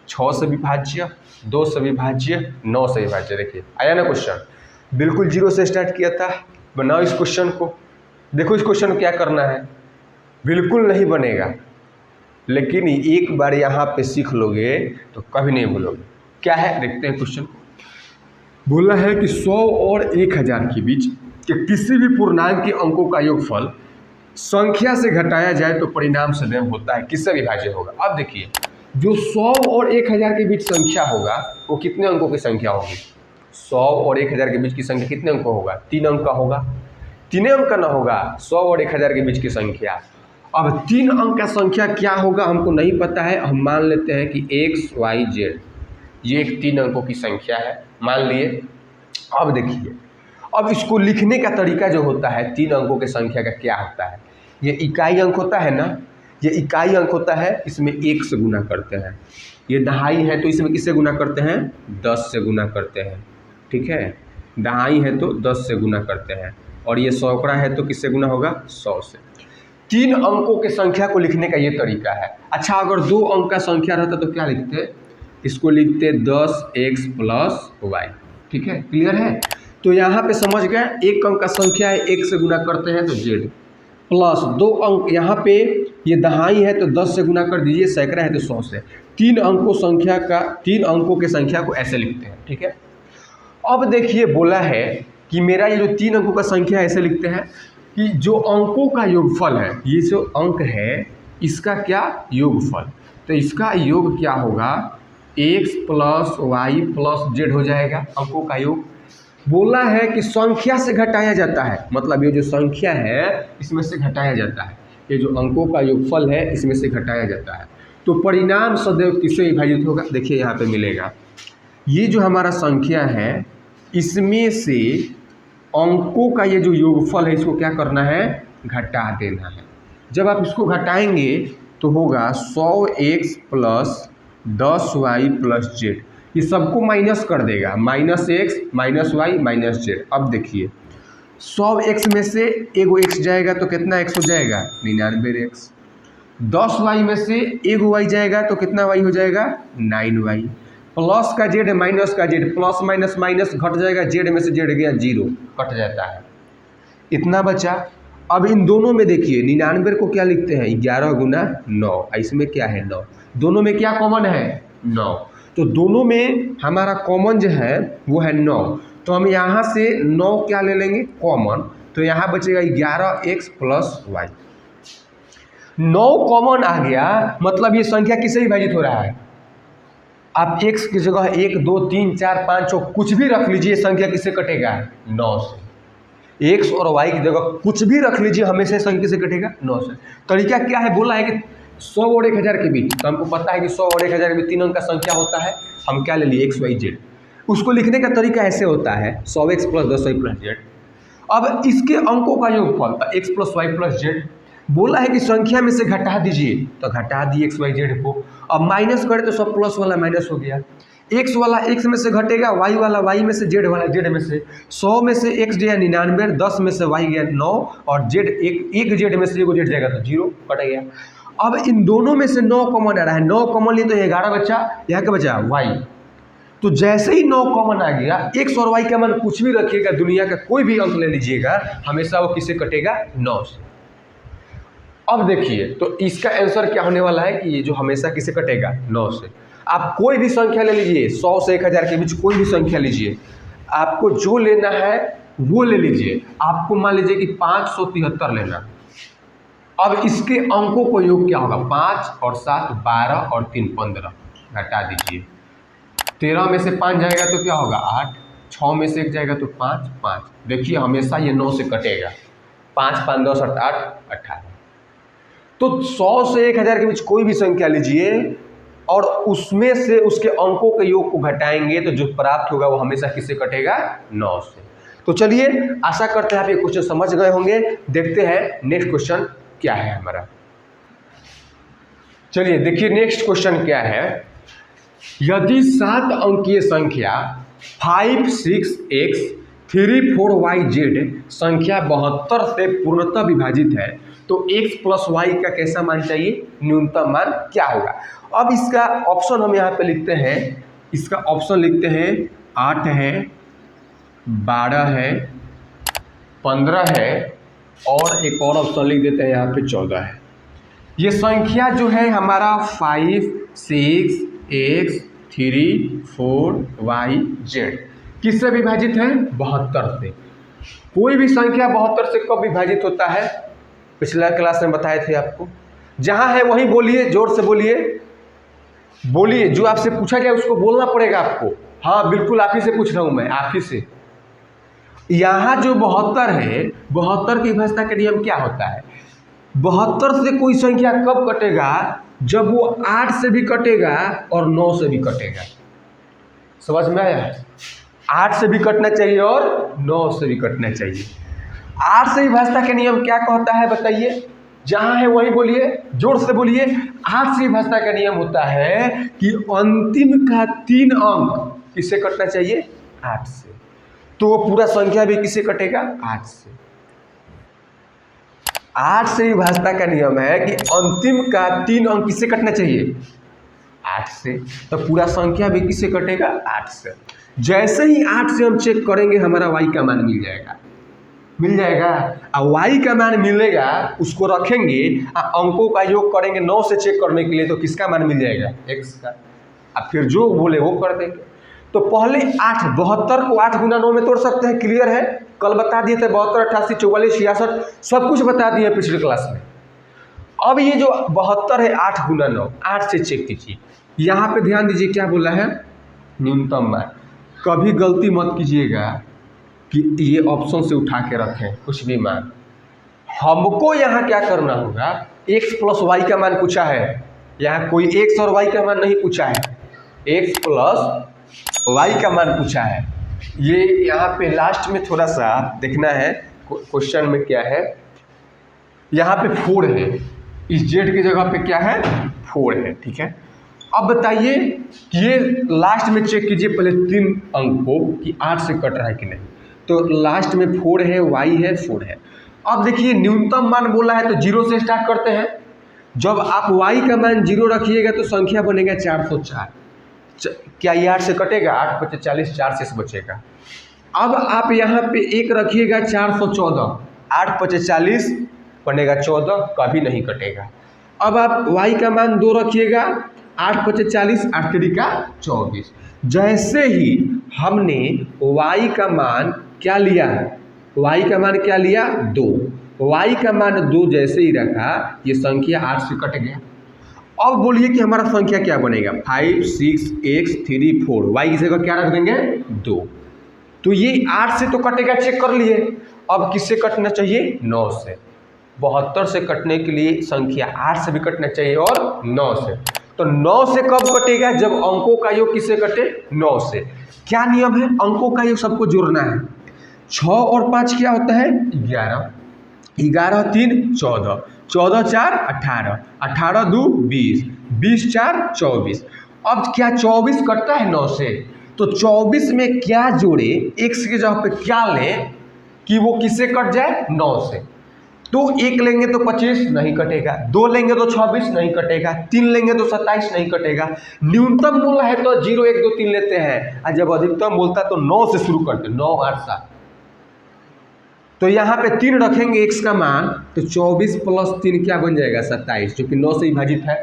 A: 6 से विभाज्य, 2 से विभाज्य, 9 से विभाज्य। देखिए आया ना क्वेश्चन, बिल्कुल 0 से स्टार्ट किया था। बनाओ इस क्वेश्चन को, देखो इस क्वेश्चन को क्या करना है। बिल्कुल नहीं बनेगा, लेकिन एक बार यहाँ पे सीख लोगे तो कभी नहीं भूलोगे। क्या है देखते हैं क्वेश्चन। बोला है कि 100 और 1000 के बीच के किसी भी पूर्णांक के अंकों का योगफल संख्या से घटाया जाए तो परिणाम सदैव होता है, किससे विभाज्य होगा। अब देखिए जो 100 और 1000 के बीच संख्या होगा वो कितने अंकों की संख्या होगी। 100 और 1000 के बीच की संख्या कितने अंक का होगा, 3 अंक का होगा। 3 अंक का ना होगा 100 और 1000 के बीच की संख्या। अब 3 अंक का संख्या क्या होगा हमको नहीं पता है, हम मान लेते हैं कि x y z ये एक 3 अंकों की संख्या है, मान लिए। अब देखिए अब इसको लिखने का तरीका जो होता है 3 अंकों की संख्या का क्या होता है। ये इकाई अंक होता है ना, ये इकाई अंक होता है, इसमें 1 से गुना करते हैं। ये दहाई है तो इसमें किससे गुना करते हैं, 10 से गुना करते हैं। ठीक है, दहाई है तो 10 से गुना करते हैं, और ये सौकड़ा है तो किससे गुना होगा, 100 से। 3 अंकों के संख्या को लिखने का ये तरीका है। अच्छा अगर 2 अंक का संख्या रहता तो क्या लिखते, इसको लिखते 10x प्लस y। ठीक है, क्लियर है। तो यहाँ पे समझ गए, 1 अंक का संख्या है 1 से गुना करते हैं तो z, प्लस 2 अंक यहाँ पे ये दहाई है तो 10 से गुना कर दीजिए, सैकड़ा है तो 100 से। 3 अंकों के संख्या को ऐसे लिखते हैं। ठीक है, अब देखिए बोला है कि मेरा ये जो 3 अंकों का संख्या ऐसे लिखते हैं कि जो अंकों का योगफल है, ये जो अंक है इसका क्या योगफल, तो इसका योग क्या होगा, x plus y plus z हो जाएगा अंकों का योग। बोला है कि संख्या से घटाया जाता है, मतलब ये जो संख्या है इसमें से घटाया जाता है, ये जो अंकों का योगफल है इसमें से घटाया जाता है। तो परिणाम सदैव किससे विभाजित होगा, देखिए यहाँ पे मिलेगा, ये जो हमारा संख्या है इसमें से अंकों का ये जो योगफल है इसको क्या करना है, घटा देना है। जब आप इसको घटाएंगे तो होगा 100x plus 10y plus Z, ये सबको माइनस कर देगा, -x -y -z। अब देखिए 100x में से एगो x जाएगा तो कितना x हो जाएगा, 99x। 10y में से एगो y जाएगा तो कितना y हो जाएगा, 9y। प्लस का जेड माइनस का जेड, प्लस माइनस माइनस घट जाएगा, जेड में से जेड गया 0, कट जाता है, इतना बचा। अब इन दोनों में देखिए 99 को क्या लिखते हैं, 11 गुना 9, इसमें क्या है 9, दोनों में क्या कॉमन है 9, तो दोनों में हमारा कॉमन जो है वो है 9। तो हम यहाँ से 9 क्या ले लेंगे कॉमन, तो यहाँ बचेगा 11x प्लस y। 9 कॉमन आ गया, मतलब ये संख्या किससे विभाजित हो रहा है। आप x की जगह 1 2 3 4 5 6 कुछ भी रख लीजिए, संख्या किससे कटेगा, 9 से। x और y की जगह कुछ भी रख लीजिए, हमेशा संख्या से कटेगा 9 से। तरीका क्या है, बोला है कि 100 और 1000 के बीच, तो हमको पता है कि 100 और 1000 के बीच 3 अंक का संख्या होता है, हम क्या ले लिए x y z। उसको लिखने का तरीका ऐसे होता है 100x plus 10y plus z। अब इसके अंकों का योगफल x plus y plus z। बोला है कि संख्या में से घटा दीजिए, तो घटा दिए x y z को। अब माइनस करें तो सब प्लस वाला माइनस हो गया, x वाला x में से घटेगा, y वाला y में से, z वाला z में से। 100 में से x गया 99, 10 में से y गया 9, और z एक z में से एगो z जाएगा तो 0, कट गया। अब इन दोनों में से 9 कॉमन आ रहा है, 9 कॉमन लिए तो 11 बचा, यहाँ क्या बचा y। तो जैसे ही 9 कॉमन आ गया, x और y का मान कुछ भी रखिएगा, दुनिया का कोई भी अंक ले लीजिएगा, हमेशा वो किससे कटेगा, 9 से। अब देखिए तो इसका आंसर क्या होने वाला है कि ये जो हमेशा किससे कटेगा, 9 से। आप कोई भी संख्या ले लीजिए, 100 से 1000 के बीच कोई भी संख्या लीजिए, आपको जो लेना है वो ले लीजिए। आपको मान लीजिए कि 573 लेना। अब इसके अंकों को योग क्या होगा, 5 और 7 12 और 3 15, घटा दीजिए। 13 में से 5 जाएगा तो क्या होगा 8, 6 में से 1 जाएगा तो 5 5। देखिए हमेशा ये 9 से कटेगा, 5 5 10 8 18। तो 100 से 1000 के बीच कोई भी संख्या लीजिए और उसमें से उसके अंकों के योग को घटाएंगे तो जो प्राप्त होगा वो हमेशा किससे कटेगा, 9 से। तो चलिए आशा करते हैं आप ये क्वेश्चन समझ गए होंगे। देखते हैं नेक्स्ट क्वेश्चन क्या है हमारा। चलिए देखिए नेक्स्ट क्वेश्चन क्या है। यदि 7 अंकीय संख्या 5 6 x 3 4 y z संख्या 72 से पूर्णतः विभाजित है तो x प्लस वाई का कैसा मान चाहिए, न्यूनतम मान क्या होगा। अब इसका ऑप्शन हम यहाँ पे लिखते हैं, इसका ऑप्शन लिखते हैं 8 है, 12 है, 15 है और एक और ऑप्शन लिख देते हैं यहाँ पे 14 है। ये संख्या जो है हमारा 5 6 x 3 4 y z किससे विभाजित है, 72 से। कोई भी संख्या 72 से कब विभाजित होता है, पिछला क्लास में बताए थे आपको। जहां है वहीं बोलिए, जोर से बोलिए, बोलिए, जो आपसे पूछा जाए उसको बोलना पड़ेगा आपको। हाँ बिल्कुल आप ही से पूछ रहा हूं मैं, आप ही से। यहाँ जो 72 है, 72 की विभाजन का नियम क्या होता है, 72 से कोई संख्या कब कटेगा, जब वो 8 से भी कटेगा और 9 से भी कटेगा। समझ में आया, 8 से भी कटना चाहिए और 9 से भी कटना चाहिए। 8 से विभाजन का नियम क्या कहता है बताइए, जहां है वहीं बोलिए, जोर से बोलिए। 8 से विभाजन का नियम होता है कि अंतिम का 3 अंक किससे कटना चाहिए, 8 से। तो वो पूरा संख्या भी किससे कटेगा, 8 से। 8 से विभाजन का नियम है कि अंतिम का 3 अंक किससे कटना चाहिए, 8 से। तो पूरा संख्या भी किससे कटेगा, 8 से। जैसे ही 8 से हम चेक करेंगे हमारा y का मान मिल जाएगा, मिल जाएगा। और y का मान मिलेगा, उसको रखेंगे, अंकों का योग करेंगे 9 से चेक करने के लिए, तो किसका मान मिल जाएगा, x का। अब फिर जो बोले वो कर देंगे। तो पहले 8 72 को 8 गुना 9 में तोड़ सकते हैं, क्लियर है। कल बता दिए थे 72 88 44 66 सब कुछ बता दिए पिछले क्लास में। अब ये जो 72 है 8 गुना 9, 8 से चेक कीजिए। यहाँ पे ध्यान दीजिए क्या बोला है, न्यूनतम मान। कभी गलती मत कीजिएगा कि ये ऑप्शन से उठा के रखें कुछ भी मान। हमको यहाँ क्या करना होगा, x प्लस वाई का मान पूछा है, यहाँ कोई x और y का मान नहीं पूछा है, x प्लस वाई का मान पूछा है। ये यहाँ पे लास्ट में थोड़ा सा देखना है क्वेश्चन में क्या है। यहाँ पे 4 है, इस z की जगह पे क्या है, 4 है, ठीक है। अब बताइए कि ये लास्ट में चेक कीजिए पहले 3 अंक को कि 8 से कट रहा है कि नहीं। तो लास्ट में 4 है, y है, 4 है। अब देखिए न्यूनतम मान बोला है तो 0 से स्टार्ट करते हैं। जब आप y का मान 0 रखिएगा तो संख्या बनेगा 404। क्या ये 8 से कटेगा, 8 × 40 4 से बचेगा। अब आप यहाँ पे 1 रखिएगा 414, 8 × 40 बनेगा 14, कभी नहीं कटेगा। अब आप y का मान 2 रखिएगा, 8 × 40 8 3 का 24। जैसे ही हमने y का मान क्या लिया, y का मान क्या लिया, 2, y का मान 2 जैसे ही रखा ये संख्या 8 से कट गया। अब बोलिए कि हमारा संख्या क्या बनेगा, 5 6 x 3 4, y की जगह क्या रख देंगे, 2। तो ये 8 से तो कटेगा, चेक कर लिए। अब किससे कटना चाहिए, 9 से। 72 से कटने के लिए संख्या 8 से भी कटना चाहिए और 9 से। तो 9 से कब कटेगा, जब अंकों का योग किससे कटे, 9 से। क्या नियम है, अंकों का योग सबको जोड़ना है। 6 और 5 क्या होता है, 11, 11 3 14, 14 4 18, 18 2 20, 20 4 24। अब क्या 24 कटता है 9 से, तो 24 में क्या जोड़े, x की जगह पे क्या लें कि वो किससे कट जाए, 9 से। तो 1 लेंगे तो 25 नहीं कटेगा, 2 लेंगे तो 26 नहीं कटेगा, 3 लेंगे तो 27 नहीं कटेगा। न्यूनतम मूल है तो 0 1 2 3 लेते हैं, और जब अधिकतम बोलता है तो 9 से शुरू करते हैं, 9 8 7। तो यहाँ पे 3 रखेंगे x का मान, तो 24 + 3 क्या बन जाएगा, 27, जो कि 9 से विभाजित है।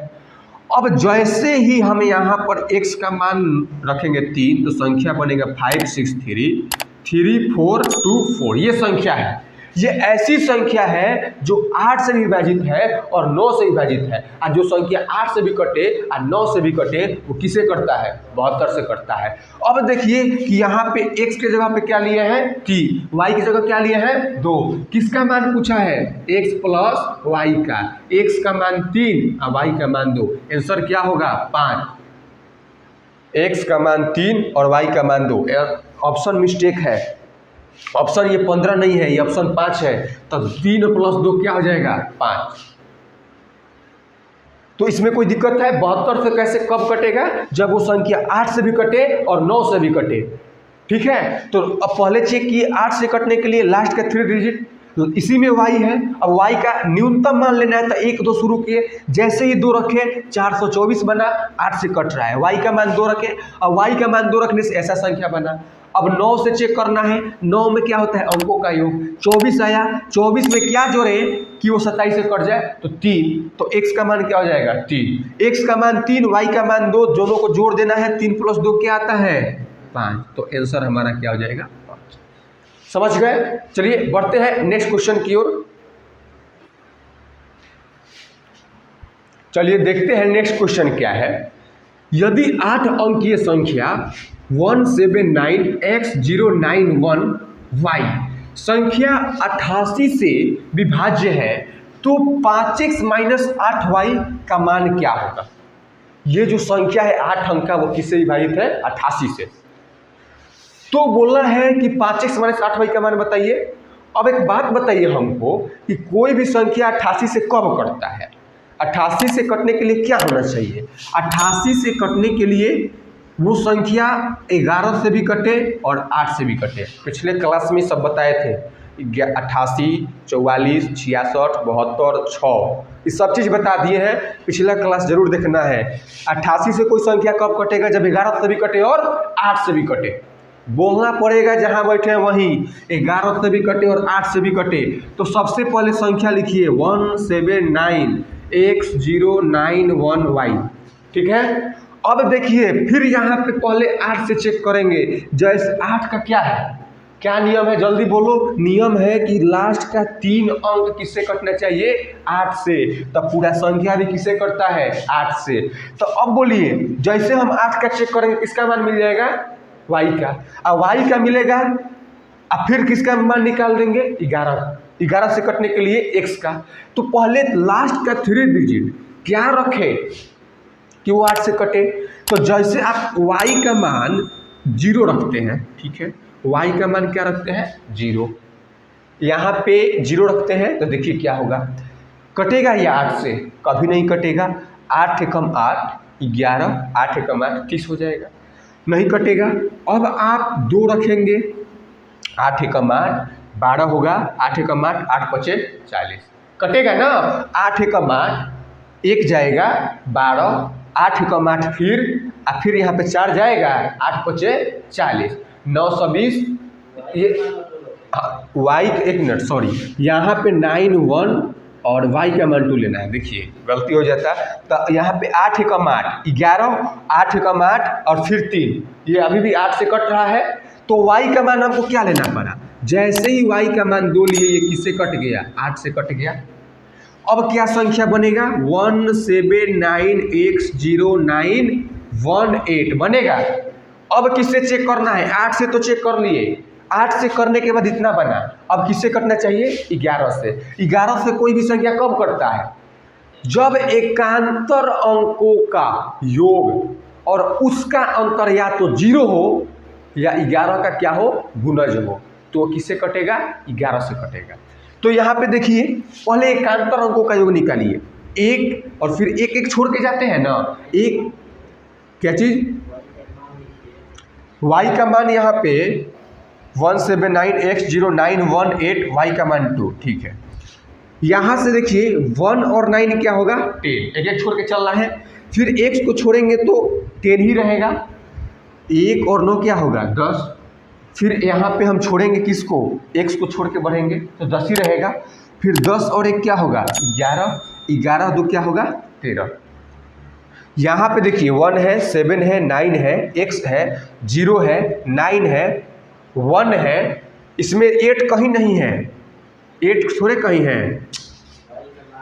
A: अब जैसे ही हम यहाँ पर x का मान रखेंगे 3, तो संख्या बनेगा 5 6 3, 3424 ये संख्या है। ये ऐसी संख्या है जो 8 से भी विभाजित है और 9 से विभाजित है। और जो संख्या 8 से भी कटे और 9 से भी कटे वो किसे करता है? 72 से करता है। अब देखिए कि यहाँ पे x के जगह पे क्या लिए हैं? 3, y की जगह क्या लिए हैं? 2। किसका मान पूछा है? x प्लस y का। x का मान 3 और y का मान 2। आंसर क्या होगा? 5। x का मान 3 और y का मान 2। ऑप्शन मिस्टेक है। ऑप्शन ये 15 नहीं है, ये ऑप्शन 5 है। तो 3 प्लस 2 क्या हो जाएगा? 5। तो इसमें कोई दिक्कत है? 72 से कैसे कब कटेगा? जब वो संख्या 8 से भी कटे और 9 से भी कटे। ठीक है, तो अब पहले चेक किए 8 से कटने के लिए लास्ट का 3 डिजिट, तो इसी में y है। अब y का न्यूनतम मान लेना है तो 1 2 शुरू किए, जैसे ही 2 रखे 424 बना, 8 से कट रहा है। y का मान 2 रखे, अब y का मान 2 रखने से ऐसा संख्या बना। अब 9 से चेक करना है, 9 में क्या होता है? अंकों का योग। 24 आया, 24 में क्या जोड़े कि वो 27 से कट जाए? तो 3। तो x का मान क्या हो जाएगा? 3। x का मान 3, y का मान 2, दोनों को जोड़ देना है। 3 प्लस 2 क्या आता है? 5। तो आंसर हमारा क्या हो जाएगा? 5। समझ गए? चलिए बढ़ते हैं नेक्स्ट क्वेश्चन की ओर। चलिए देखते हैं नेक्स्ट क्वेश्चन क्या है। यदि 8 अंकीय संख्या 179x091y संख्या 88 से विभाज्य है तो 5x माइनस 8y का मान क्या होगा? ये जो संख्या है 8 अंक का वो किससे विभाजित है? 88 से। तो बोलना है कि 5x माइनस 8y का मान बताइए। अब एक बात बताइए हमको कि कोई भी संख्या 88 से कब कटता है? 88 से कटने के लिए क्या होना चाहिए? 88 से कटने के लिए वो संख्या 11 से भी कटे और 8 से भी कटे। पिछले क्लास में सब बताए थे, 88, 44, 66, 72, 6 ये सब चीज़ बता दिए हैं। पिछला क्लास जरूर देखना है। 88 से कोई संख्या कब कटेगा? जब 11 से भी कटे और 8 से भी कटे। बोलना पड़ेगा जहाँ बैठे हैं वहीं, 11 से भी कटे और 8 से भी कटे। तो सबसे पहले संख्या लिखिए 179x091y। ठीक है, अब देखिए फिर यहाँ पे पहले 8 से चेक करेंगे। जैसे 8 का क्या है, क्या नियम है? जल्दी बोलो। नियम है कि लास्ट का 3 अंक किससे कटना चाहिए? 8 से। तब पूरा संख्या भी किससे कटता है? 8 से। तो अब बोलिए, जैसे हम 8 का चेक करेंगे किसका मान मिल जाएगा? y का। अब y का मिलेगा, अब फिर किसका मान निकाल देंगे? 11 से कटने के लिए x का। तो पहले लास्ट का 3 डिजिट क्या रखे कि वो 8 से कटे? तो जैसे आप y का मान 0 रखते हैं, ठीक है, y का मान क्या रखते हैं? 0। यहाँ पे 0 रखते हैं तो देखिए क्या होगा, कटेगा या 8 से? कभी नहीं कटेगा। 8 कम 8 11, 8 कम 8 30 हो जाएगा, नहीं कटेगा। अब आप 2 रखेंगे, 8 कम 8 12 होगा, 8 कम 8 8 पचे 40, कटेगा ना। 8 कम 8 1 जाएगा 12, 8 कम 8 फिर यहाँ पे 4 जाएगा, 8 पचे 40, 920। ये y, एक मिनट सॉरी, यहाँ पे 9 1 और y का मान 2 लेना है। देखिए गलती हो जाता है। तो यहाँ पे 8 कम 8 11, 8 कम 8 और फिर 3, ये अभी भी 8 से कट रहा है। तो y का मान हमको क्या लेना पड़ा? जैसे ही y का मान 2 लिए, ये किससे कट गया? 8 से कट गया। अब क्या संख्या बनेगा? 179x0918 बनेगा। अब किससे चेक करना है? 8 से तो चेक कर लिए, 8 से करने के बाद इतना बना। अब किससे कटना चाहिए? 11 से। 11 से कोई भी संख्या कब कटता है? जब एकांतर अंकों का योग और उसका अंतर या तो 0 हो या 11 का क्या हो? गुणज हो। तो किससे कटेगा? 11 से कटेगा। तो यहाँ पे देखिए पहले एकांतर अंकों का योग निकालिए, 1 और फिर 1 1 छोड़ के जाते हैं ना। 1 क्या चीज? y का मान यहाँ पे 179x0918, y का मान 2। ठीक है, यहाँ से देखिए 1 और 9 क्या होगा? 10, 1 1 छोड़ के चलना है। फिर x को छोड़ेंगे तो 10 ही रहेगा। 1 और 9 क्या होगा? 10। फिर यहाँ पे हम छोड़ेंगे किसको? x को छोड़ के बढ़ेंगे तो 10 ही रहेगा। फिर 10 और 1 क्या होगा? 11, 11 2 क्या होगा? 13। यहाँ पे देखिए 1 है, 7 है, 9 है, x है, 0 है, 9 है, 1 है, इसमें 8 कहीं नहीं है, 8 थोड़े कहीं है।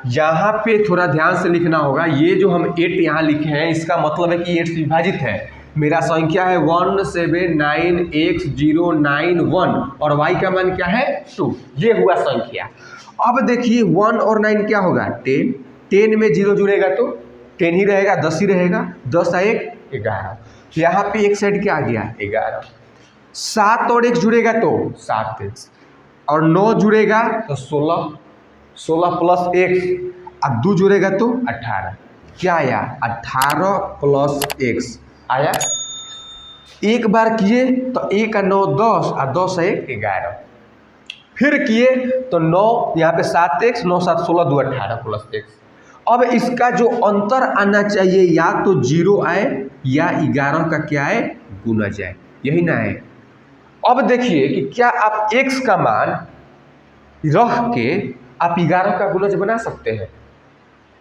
A: यहाँ पे थोड़ा ध्यान से लिखना होगा। ये जो हम 8 यहाँ लिखे हैं इसका मतलब है कि 8 से विभाजित है। मेरा संख्या है 179x091 और y का मान क्या है 2। ये हुआ संख्या। अब देखिए 1 और 9 क्या होगा 10, 10 में 0 जुड़ेगा तो 10 ही रहेगा, 10 ही रहेगा, 10 और 1 11। यहाँ पे एक साइड क्या आ गया 11। 7 और 1 जुड़ेगा तो 7x और 9 जुड़ेगा तो 16, 16 प्लस 1 अब 2 जुड़ेगा तो 18। क्या आया 18 प्लस x आया। एक बार किए तो 1 और 9 10 और 10 और 1 11। फिर किए तो 9 यहाँ पे 7x, 9 7 16 2 18 प्लस x। अब इसका जो अंतर आना चाहिए या तो 0 आए या 11 का क्या है गुना जाए, यही ना है। अब देखिए कि क्या आप x का मान रख के आप 11 का गुणज बना सकते हैं।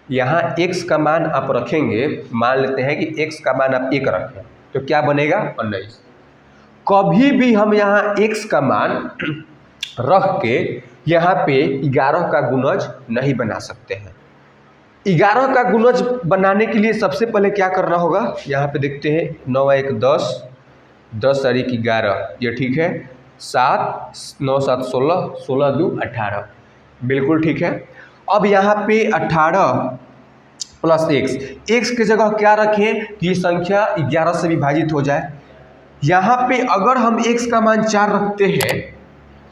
A: यहाँ x का मान आप रखेंगे, मान लेते हैं कि x का मान आप 1 रखें तो क्या बनेगा 19। कभी भी हम यहाँ x का मान रख के यहाँ पे 11 का गुणज नहीं बना सकते हैं। 11 का गुणज बनाने के लिए सबसे पहले क्या करना होगा, यहाँ पे देखते हैं 9 1 10, 10 और 1 11, ये ठीक है। 7 9 7 16, 16 2 18, बिल्कुल ठीक है। अब यहाँ पे 18 प्लस x की जगह क्या रखें कि ये संख्या 11 से विभाजित हो जाए। यहाँ पे अगर हम x का मान 4 रखते हैं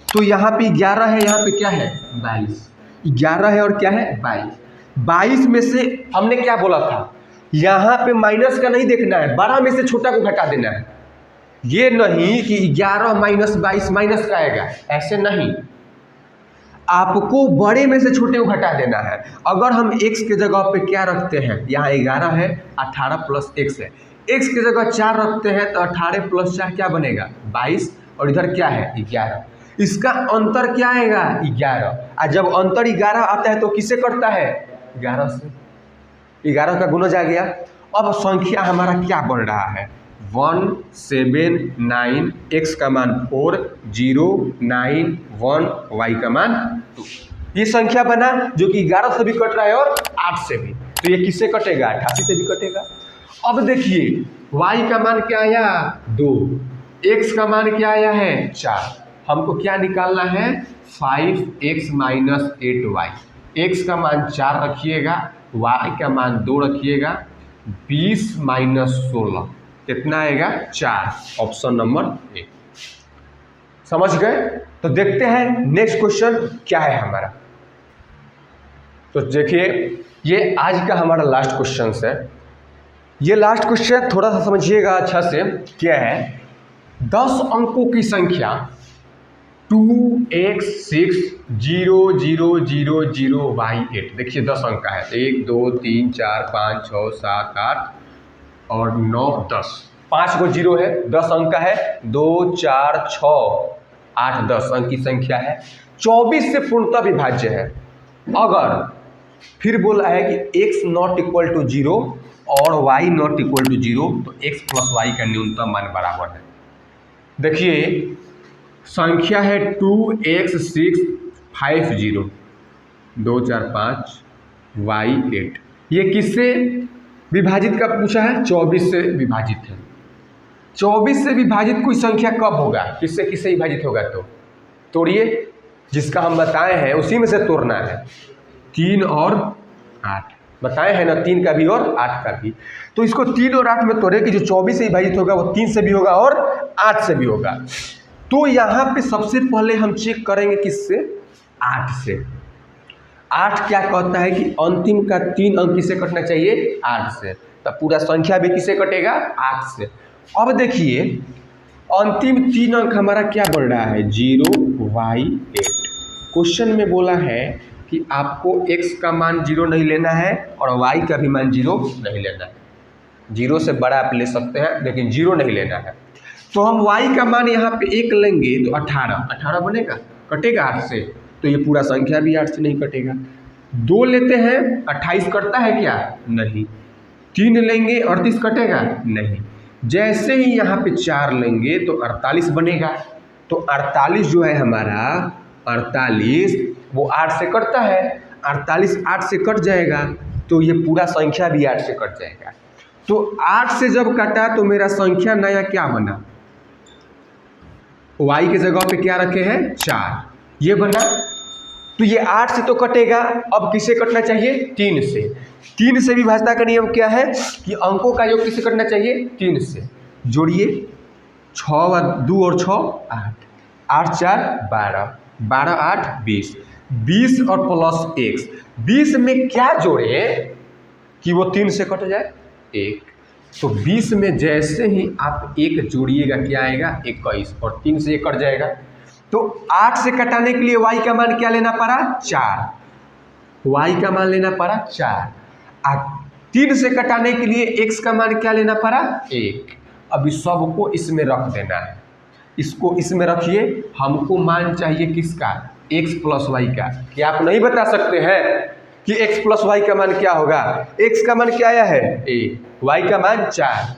A: तो यहाँ पे 11 है, यहाँ पे क्या है 22, 11 है और क्या है 22। 22 में से हमने क्या बोला था, यहाँ पे माइनस का नहीं देखना है, 12 में से छोटा को घटा देना है। ये नहीं कि 11 माइनस 22 माइनस का आएगा, ऐसे नहीं, आपको बड़े में से छोटे को घटा देना है। अगर हम x के जगह पे क्या रखते हैं, यहाँ 11 है, 18 प्लस x है, x की जगह 4 रखते हैं तो 18 प्लस 4 क्या बनेगा 22 और इधर क्या है 11। इसका अंतर क्या आएगा 11, और जब अंतर 11 आता है तो किससे कटता है 11 से, 11 का गुणज आ गया। अब संख्या हमारा क्या बन रहा है 179, x का मान 4, 0 9 1, y का मान 2। ये संख्या बना जो कि 11 से भी कट रहा है और 8 से भी, तो ये किससे कटेगा 88 से भी कटेगा। अब देखिए y का मान क्या आया 2, x का मान क्या आया है 4। हमको क्या निकालना है 5x माइनस 8y। x का मान 4 रखिएगा, y का मान 2 रखिएगा, 20 माइनस 16 कितना आएगा 4, ऑप्शन नंबर ए। समझ गए। तो देखते हैं नेक्स्ट क्वेश्चन क्या है हमारा। तो देखिए ये आज का हमारा लास्ट क्वेश्चन है। ये लास्ट क्वेश्चन थोड़ा सा समझिएगा अच्छा से, क्या है 10 अंकों की संख्या 2x60000y8। देखिए 10 अंक का है, 1 2 3 4 5 6 7 8 और 9 10, 5 को 0 है, 10 अंक का है, 2 4 6 8 10 अंक की संख्या है, 24 से पूर्णतः विभाज्य है। अगर फिर बोला है कि x नॉट इक्वल टू 0 और y नॉट इक्वल टू 0 तो x प्लस y का न्यूनतम मान बराबर है। देखिए संख्या है 2x650 2 4 5 y8, ये किससे विभाजित का पूछा है 24 से विभाजित है। 24 से विभाजित कोई संख्या कब होगा, किससे किससे विभाजित होगा, तो तोड़िए, जिसका हम बताए हैं उसी में से तोड़ना है। 3 और 8 बताए हैं ना, 3 का भी और 8 का भी। तो इसको 3 और 8 में तोड़े कि जो 24 से विभाजित होगा वो 3 से भी होगा और 8 से भी होगा। तो यहाँ पे सबसे पहले हम चेक करेंगे किससे 8 से। 8 क्या कहता है कि अंतिम का 3 अंक किससे कटना चाहिए 8 से, तो पूरा संख्या भी किससे कटेगा 8 से। अब देखिए अंतिम 3 अंक हमारा क्या बन रहा है 0y8। क्वेश्चन में बोला है कि आपको x का मान 0 नहीं लेना है और y का भी मान 0 नहीं लेना है। 0 से बड़ा आप ले सकते हैं लेकिन 0 नहीं लेना है। तो हम y का मान यहाँ पे 1 लेंगे तो 18 बनेगा, कटेगा 8 से, तो ये पूरा संख्या भी 8 से नहीं कटेगा। 2 लेते हैं 28 कटता है क्या, नहीं। 3 लेंगे 38 कटेगा, नहीं। जैसे ही यहाँ पे 4 लेंगे तो 48 बनेगा, तो 48 जो है हमारा 48 वो 8 से कटता है, 48 8 से कट जाएगा तो ये पूरा संख्या भी 8 से कट जाएगा। तो 8 से जब कटा तो मेरा संख्या नया क्या बना, y के जगह पे क्या रखे हैं 4, ये बना। तो ये 8 से तो कटेगा, अब किससे कटना चाहिए 3 से। 3 से विभाज्यता का नियम क्या है कि अंकों का योग किससे कटना चाहिए 3 से। जोड़िए 6 2 और 6 8, 8 4 12, 12 8 20, 20 और प्लस 1, 20 में क्या जोड़े कि वो 3 से कट जाए 1। तो 20 में जैसे ही आप 1 जोड़िएगा क्या आएगा 21 और 3 से 1 कट जाएगा। तो 8 से कटाने के लिए y का मान क्या लेना पड़ा 4, y का मान लेना पड़ा 4। 3 से कटाने के लिए x का मान क्या लेना पड़ा 1। अभी सबको इसमें रख देना है, इसको इसमें रखिए। हमको मान चाहिए किसका x प्लस वाई का। क्या आप नहीं बता सकते हैं कि x प्लस वाई का मान क्या होगा। x का मान क्या आया है a, y का मान 4।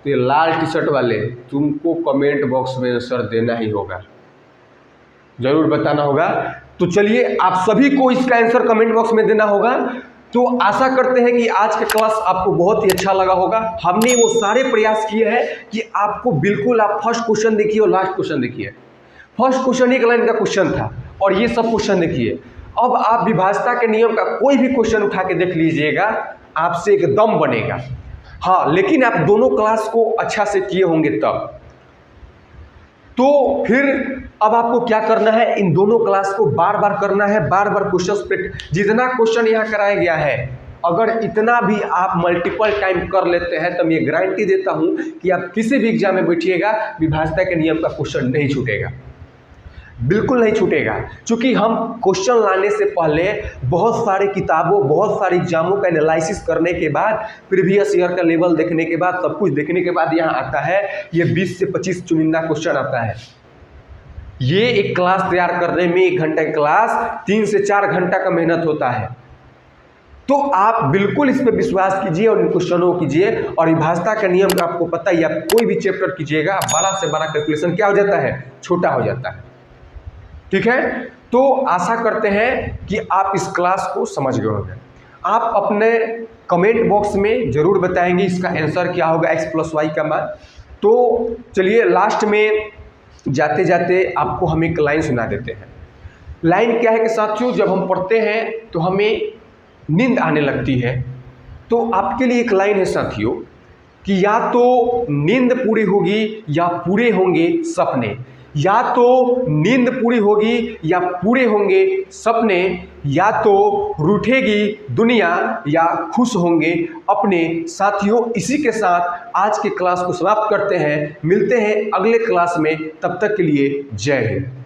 A: तो ये लाल टी शर्ट वाले तुमको कमेंट बॉक्स में आंसर देना ही होगा, जरूर बताना होगा। तो चलिए आप सभी को इसका आंसर कमेंट बॉक्स में देना होगा। तो आशा करते हैं कि आज का क्लास आपको बहुत ही अच्छा लगा होगा। हमने वो सारे प्रयास किए हैं कि आपको बिल्कुल आप फर्स्ट क्वेश्चन देखिए और लास्ट क्वेश्चन देखिए। फर्स्ट क्वेश्चन 1 लाइन का क्वेश्चन था और ये सब क्वेश्चन देखिए। अब आप विभाज्यता के नियम का कोई भी क्वेश्चन उठा के देख लीजिएगा, आपसे एकदम बनेगा। हाँ, लेकिन आप दोनों क्लास को अच्छा से किए होंगे तब। तो फिर अब आपको क्या करना है, इन दोनों क्लास को बार बार करना है, बार बार क्वेश्चन, जितना क्वेश्चन यहाँ कराया गया है अगर इतना भी आप मल्टीपल टाइम कर लेते हैं तो मैं ये गारंटी देता हूँ कि आप किसी भी एग्जाम में बैठिएगा विभाज्यता के नियम का क्वेश्चन नहीं छूटेगा, बिल्कुल नहीं छूटेगा। क्योंकि हम क्वेश्चन लाने से पहले बहुत सारे किताबों, बहुत सारे एग्जामों का एनालिसिस करने के बाद, प्रीवियस ईयर का लेवल देखने के बाद, सब कुछ देखने के बाद यहाँ आता है ये 20 से 25 चुनिंदा क्वेश्चन आता है। ये एक क्लास तैयार करने में 1 घंटा की क्लास 3 से 4 घंटा का मेहनत होता है। तो आप बिल्कुल इस पर विश्वास कीजिए और इन क्वेश्चनों कीजिए। और विभाज्यता का नियम का आपको पता ही, आप कोई भी चैप्टर कीजिएगा बड़ा से बड़ा कैलकुलेशन क्या हो जाता है, छोटा हो जाता है। ठीक है, तो आशा करते हैं कि आप इस क्लास को समझ गए होंगे। आप अपने कमेंट बॉक्स में ज़रूर बताएंगे इसका आंसर क्या होगा x प्लस वाई का मान। तो चलिए लास्ट में जाते जाते आपको हम एक लाइन सुना देते हैं। लाइन क्या है कि साथियों, जब हम पढ़ते हैं तो हमें नींद आने लगती है। तो आपके लिए एक लाइन है साथियों कि या तो नींद पूरी होगी या पूरे होंगे सपने, या तो नींद पूरी होगी या पूरे होंगे सपने, या तो रूठेगी दुनिया या खुश होंगे अपने। साथियों, इसी के साथ आज के क्लास को समाप्त करते हैं। मिलते हैं अगले क्लास में, तब तक के लिए जय हिंद।